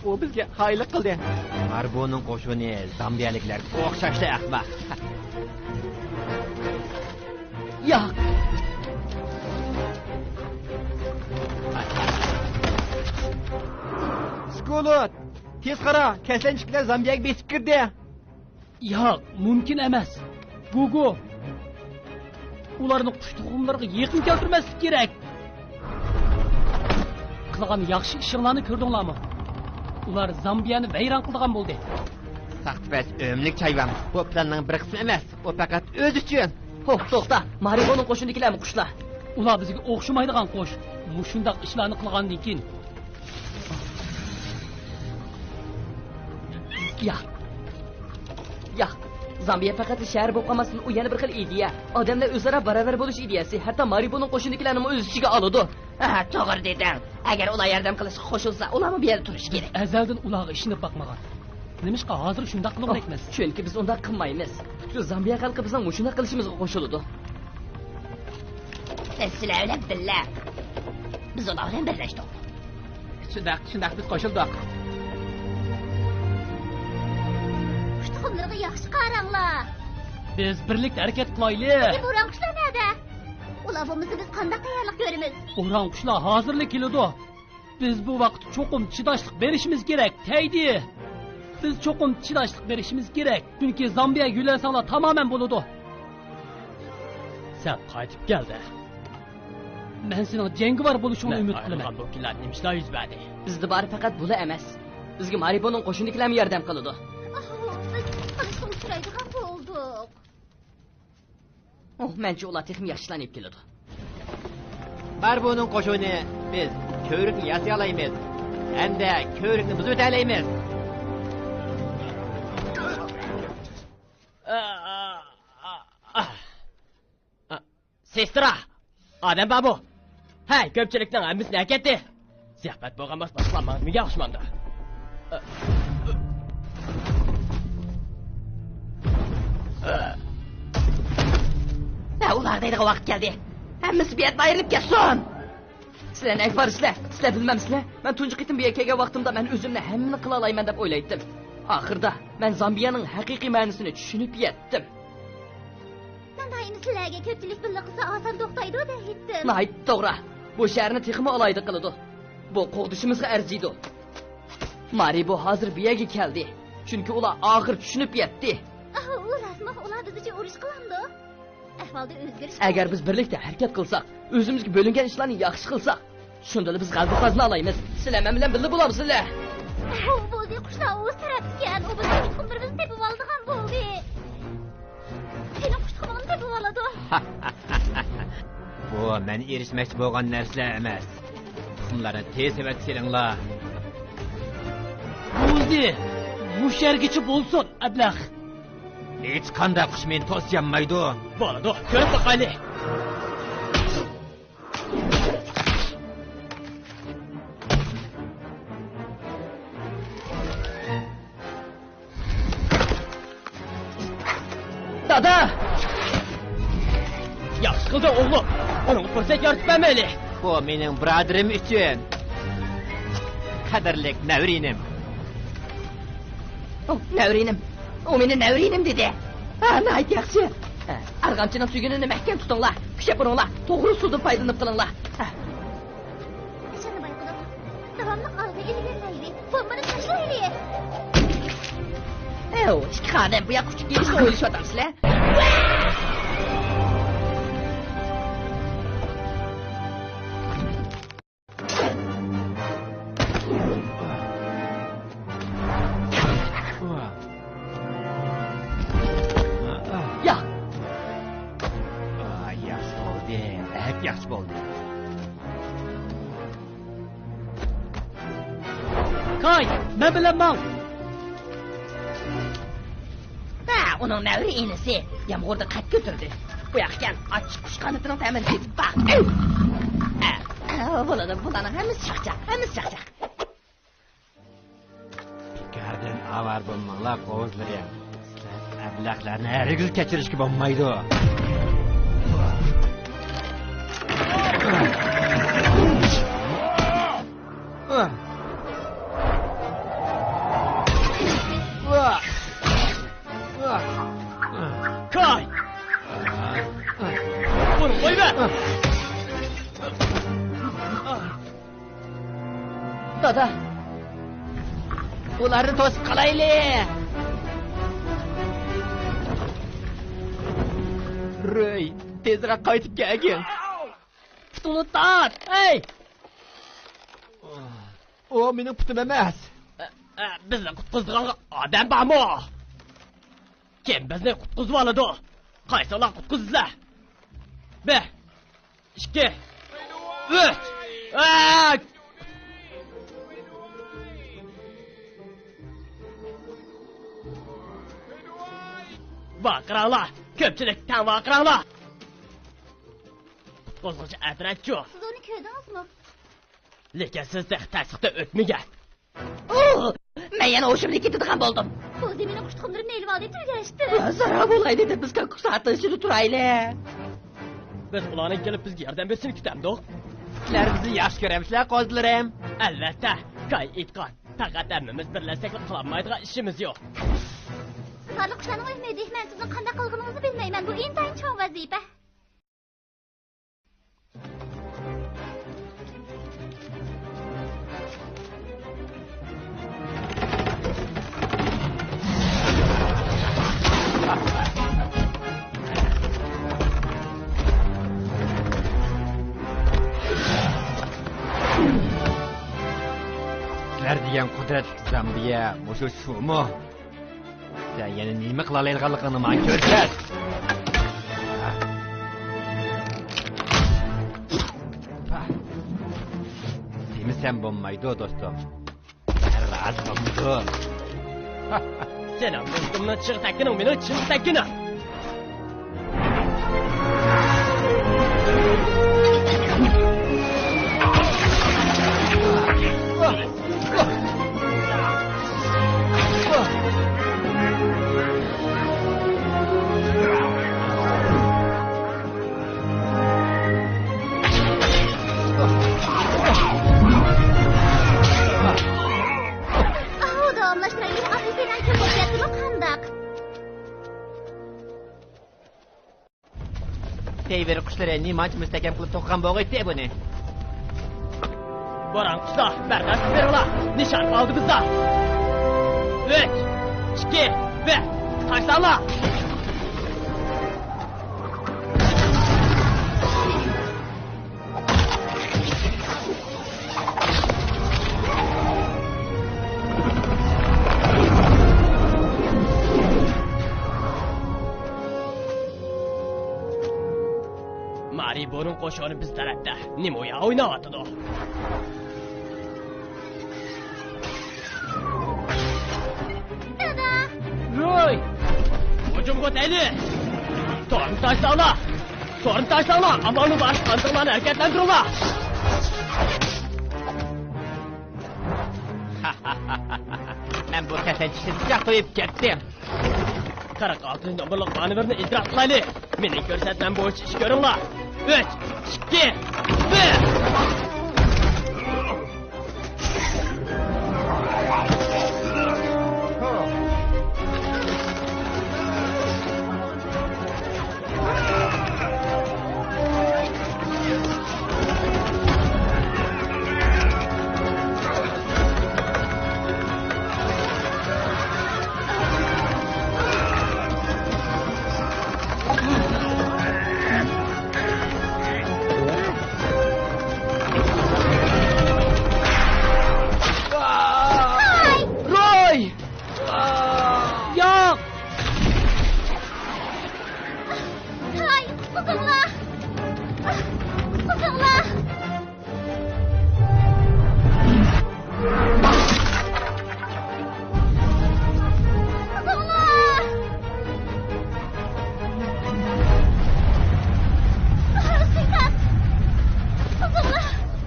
D: O bizga xaylik qildi. Marboning qo'shini zambiyaliklarga o'xshashdi ahmoq.
C: Yo'q.
D: Skolut, tez qara, kasalliklar Zambiyaga besib kirdi.
B: Yo'q, mumkin emas. Gugu. Ularni qush tuxumlariga yaqin keltirmaslik kerak. Qilgan yaxshi ishlarni ko'rdinglarmi? Ular Zambiyani vayron qilgan bo'ldi.
D: Saxtbas o'mlik chayvam. Bu planning bir qismi emas, u faqat o'zi uchun.
C: To'xta, Mariboning qo'shinikilarmi qushlar?
B: Ular bizga o'xshamaydigan qo'sh. Mushundaq ishlarni qilgandan keyin
C: Yo'q. Zambiya faqat shahar bo'lib qolmasin, u yana bir xil ideya. Odamlar o'zaro barobar bo'lish ideyasi. Hatto Mariboning qo'shinikilarini o'z ichiga oladi. Ha, to'g'ri deding. Agar ular yordam qilishga qo'shilsa, ularni bu yerda turish kerak.
B: Azaldan ularga ishni boqmagan. Nimishqa hozir shunday qilmaymiz?
C: Chunki biz unda qilmaymiz. Shu Zambiya xalqi bizning shunday qilishimizga qo'shiladi. Sizlar bilan billa. Biz ular bilan birlashdik.
D: Shunday biz qo'shildik.
A: Tuxumlarga yaxshi qaranglar.
B: Biz birlikda harakat qilaylik.
A: O'ran qushlar nerede? Ular bo'lmasa biz qanday tayyorlik ko'ramiz?
B: O'ran qushlar hozirlik keladi. Biz bu vaqt cho'qim chidashlik berishimiz kerak. Taydi. Biz cho'qim chidashlik berishimiz kerak. Chunki Zambiya yo'lasanlar tamoman bo'ladi. Sen qaytib keldi. Men sening jangovar bo'lishingni umid qilaman. Bu kunlar nimishlar yuz berdi.
C: Bizda bari faqat bular emas. Bizga Mariboning qo'shinikilarmi yordam qiladi.
A: Biz qilishtiraydigan bo'ldik.
C: Mencha ular texnik yaxshilanib keladi.
D: Marboning qo'shini biz ko'rikni yasay olamiz. Hamda ko'rikni buzib o'talaymiz.
E: Sestra, odam babu. Hay, ko'pchilikning hammasini hakatdi. Ziyofat bo'lgan boshlanmamizga yaxshimanda.
C: Ular deydigan vaqt keldi. Hammasi bu yerda ayrilib ketsin. Sizlar nega borsizlar? Sizlar bilmamsizlar? Men tunji qitim bu yerga kelgan vaqtimda men o'zimni hammani qila olayman deb o'ylaydim. Oxirda men zombiyaning haqiqiy ma'nosini tushunib yetdim.
A: Men doim sizlarga ko'pchilik birga qilsa oson to'xtaydi deb aytdim.
C: Nayt to'g'ri. Bu shaharni texmi olaydi qiladi. Bu qo'g'dishimizga arziydi. Mari bu hozir bu yerga keldi. Chunki ular oxir tushunib yetdi.
A: Ular bizga urush qiladi. Ahvolda o'zgarish.
C: Agar biz birlikda harakat qilsak, o'zimizga bo'lingan ishlarni yaxshi qilsak, shunda biz g'alaba qozona olamiz. Sizlar men bilan birga bo'lamsizlar.
A: Bo'ldi, qushlar o'z tarafgan. U bizga tuxumlarimizni tepib oldigan bo'ldi. Seni qushlarni tepib oladi.
D: Bu men erishmoqchi bo'lgan narsalar emas. Tuxumlarni tez evat selinglar.
B: Bo'ldi. Mushargichi bo'lsin, ablah.
D: Hech qanday qush meni to'sganmaydi.
B: Bo'ladi, ko'rib boqaylik.
C: Dada!
B: Yaxshi qilding o'g'lim. Uni fursat yoritib bermaylik.
D: Bu mening birodarim uchun. Qadrli navrinim.
C: Navrinim. O meni navrinim dedi. Ha, nayt yaxshi. Arg'amchining sugunini mahkam tutinglar. Kuchab uringlar. To'g'ri suvdan foydalanib qilinglar.
A: Ishani bayqilib. Davomli olg'a ilgarilaylik. Bombani tashlaylik.
C: Ikki xodam bu yoqqa uchib kelishni o'ylashyapsizlar.
D: Yaxshi bo'ldi.
B: Kay, men bilan mang.
C: Uning navri inisi yomg'irda qat ko'tirdi. Bu yoqqa ochiq qush qanotini ta'minlab baq. Bularning hammasi chaqchaq,
D: Gardan avar bo'lmanglar, qo'zlarim. Ablaqlarni hargiz kechirishga bo'lmaydi.
B: Kay! Bunu qo'y ver.
C: Dada. Ularni to'sib qolaylik.
D: Roy, tezroq qaytib kelgin.
C: Putini tort. Ey!
D: O mening putim emas.
B: Bizni qutqizgan odam bormi? Kim bizni qutqizib oladi? Qaysilar qutqizdilar? 1 2 3 Baqiranglar, ko'pchilikdan baqiranglar. Qutqizuvchi adratchi.
A: Siz uni ko'rdingizmi?
B: Lekin sizda tasdiqda o'tmagan.
C: Men yana o'shimga ketadigan bo'ldim.
A: O'zi meni qushlarni ilib oldi, tugashdi.
C: Zarar bo'lay dedi, bizga soat ichida turaylik.
B: Biz ularning kelib bizga yordam berishini kutamdik.
D: Sizlar bizni yaxshi ko'ramsizlar, qo'zlarim.
B: Albatta, Kay aytgan. Faqat hammamiz birlashsak qilolmaydigan ishimiz yo'q.
A: Sizlarni qushlarni o'ymaydik, men sizning qanday qilganingizni bilmayman. Bu intayin chong vazifa.
D: Sizlar degan qudrat zambiya o'sha shumi? Sen yana nima qila olganligini men ko'rsat. Demisam bo'lmaydi, do'stim. Razı bo'lmaydi.
B: Sen do'stimni chiqtakkina, meni chiqtakkina.
D: Teyveri kuşları nimanç müstehkem kılıp toqqan boğaydı bunu.
E: Boran qışda, bərqəst ver ola. Nişan aldığızda. 3, 2, 1. Taşlanla. Maribor'un qo'shoni biz tarafda. Nimoya o'ynayotdi.
A: Dada!
B: Roy!
E: Hücum ko'tayli. To'g'ri tashlanglar. To'g'ri tashlanglar. Amalni bas, qandoqlarni harakatlantiringlar.
D: Men bu kasanchishni siyoq qo'yib ketdim.
E: 46 nomerlik manevrni ijro qilaylik. Mening ko'rsatmam bo'yicha ish ko'ringlar. 3, 2, 1.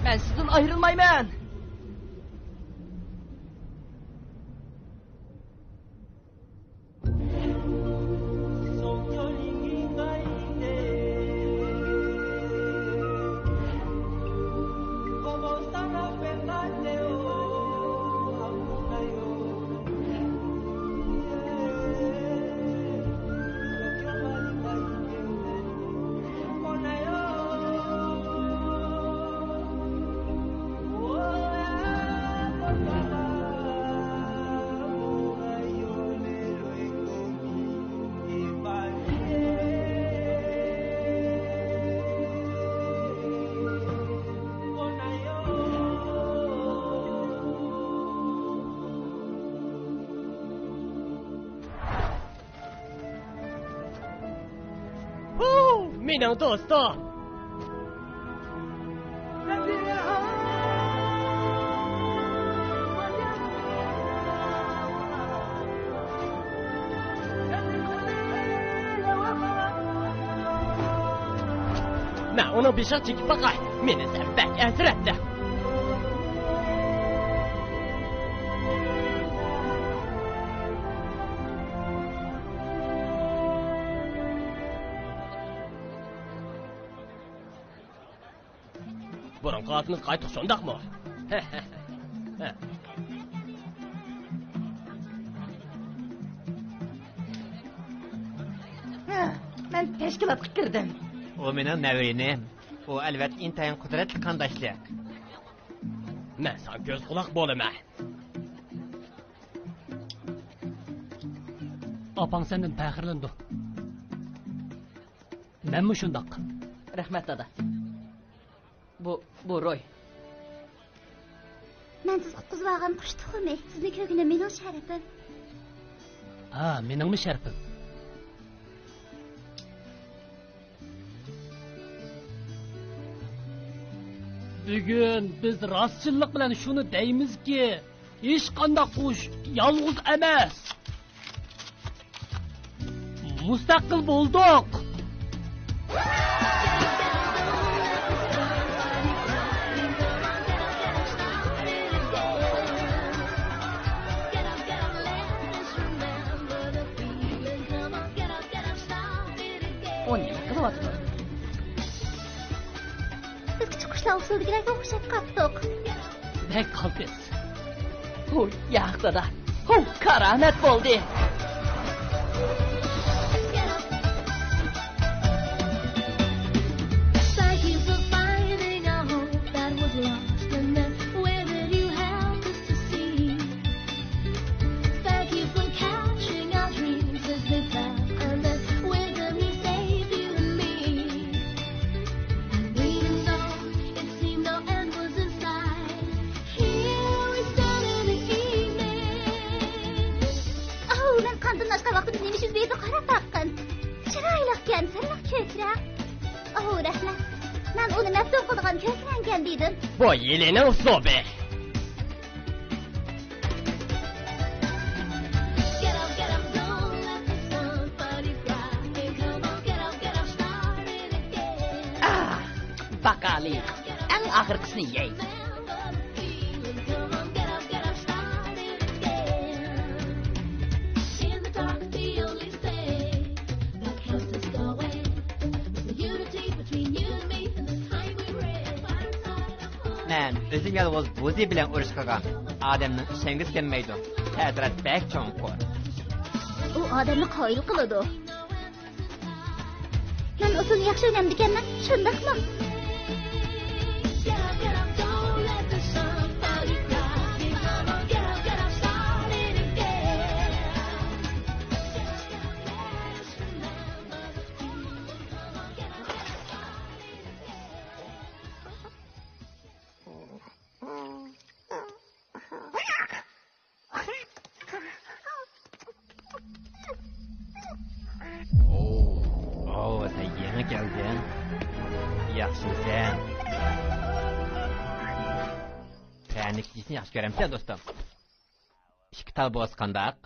C: Ben sizden ayrılmayman.
E: Mening do'stim. Men uni beshik chekib baqay. Meni sabak asratdi. Burunqi otimiz qaytiq shundaqmi?
C: Ben teşkilatga kirdim.
D: O mening navrinim. O albatta intayin qudratli qandoshlik.
E: Men san ko'z quloq bo'laman.
B: Apang senden faxrlandi. Menmi shundoq?
C: Rahmat dada. Bu Roy.
A: Men siz qutqizib olgan qush tuxumi. Sizni ko'rganim mening sharafim.
B: Ha, meningmi sharafim? Bugun biz rostchilik bilan shuni deymizki, hech qanday qush yolg'iz emas. Mustaqil bo'ldik.
C: O nima qilyapti?
A: Biz kichik qushlar usuldagilarga o'xshab qoldik.
B: Bek qalbis.
C: Oy, yo'q dada. Karamat bo'ldi.
A: Kökrak. Rahmat. Men uni maftun qilgan ko'krangan dedim.
E: Bu yilining usubi.
C: Bakali. Eng oxirgisini yey.
D: Men özüm yalnız buzi bilen uruş qilgan. Adamning ishingiz kelmaydi. Ta'sirat bek cho'nqur.
A: U odamni qoyil qiladi. Men o'zim yaxshi o'ynayman ekanman, shundaqmi?
D: Sen yeni geldin. Yaxşımsan. Prənik yeyishni yaxshi ko'ramsan, do'stim. Ikki tal bo'z qandaq.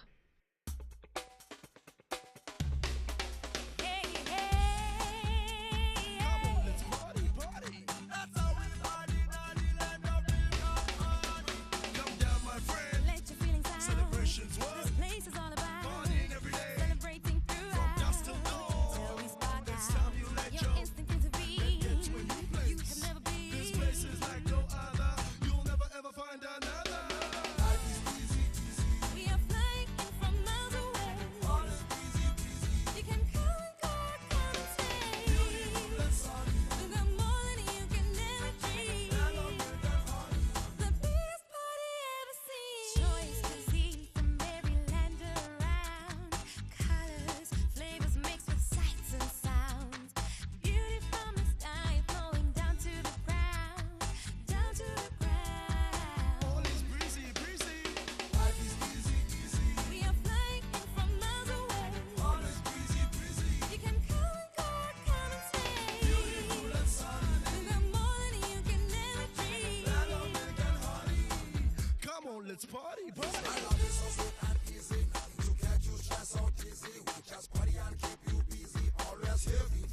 F: Let's party, party. I love it so sweet and easy. Nothing to get you stressed out easy. We just party and keep you busy. Always heavy.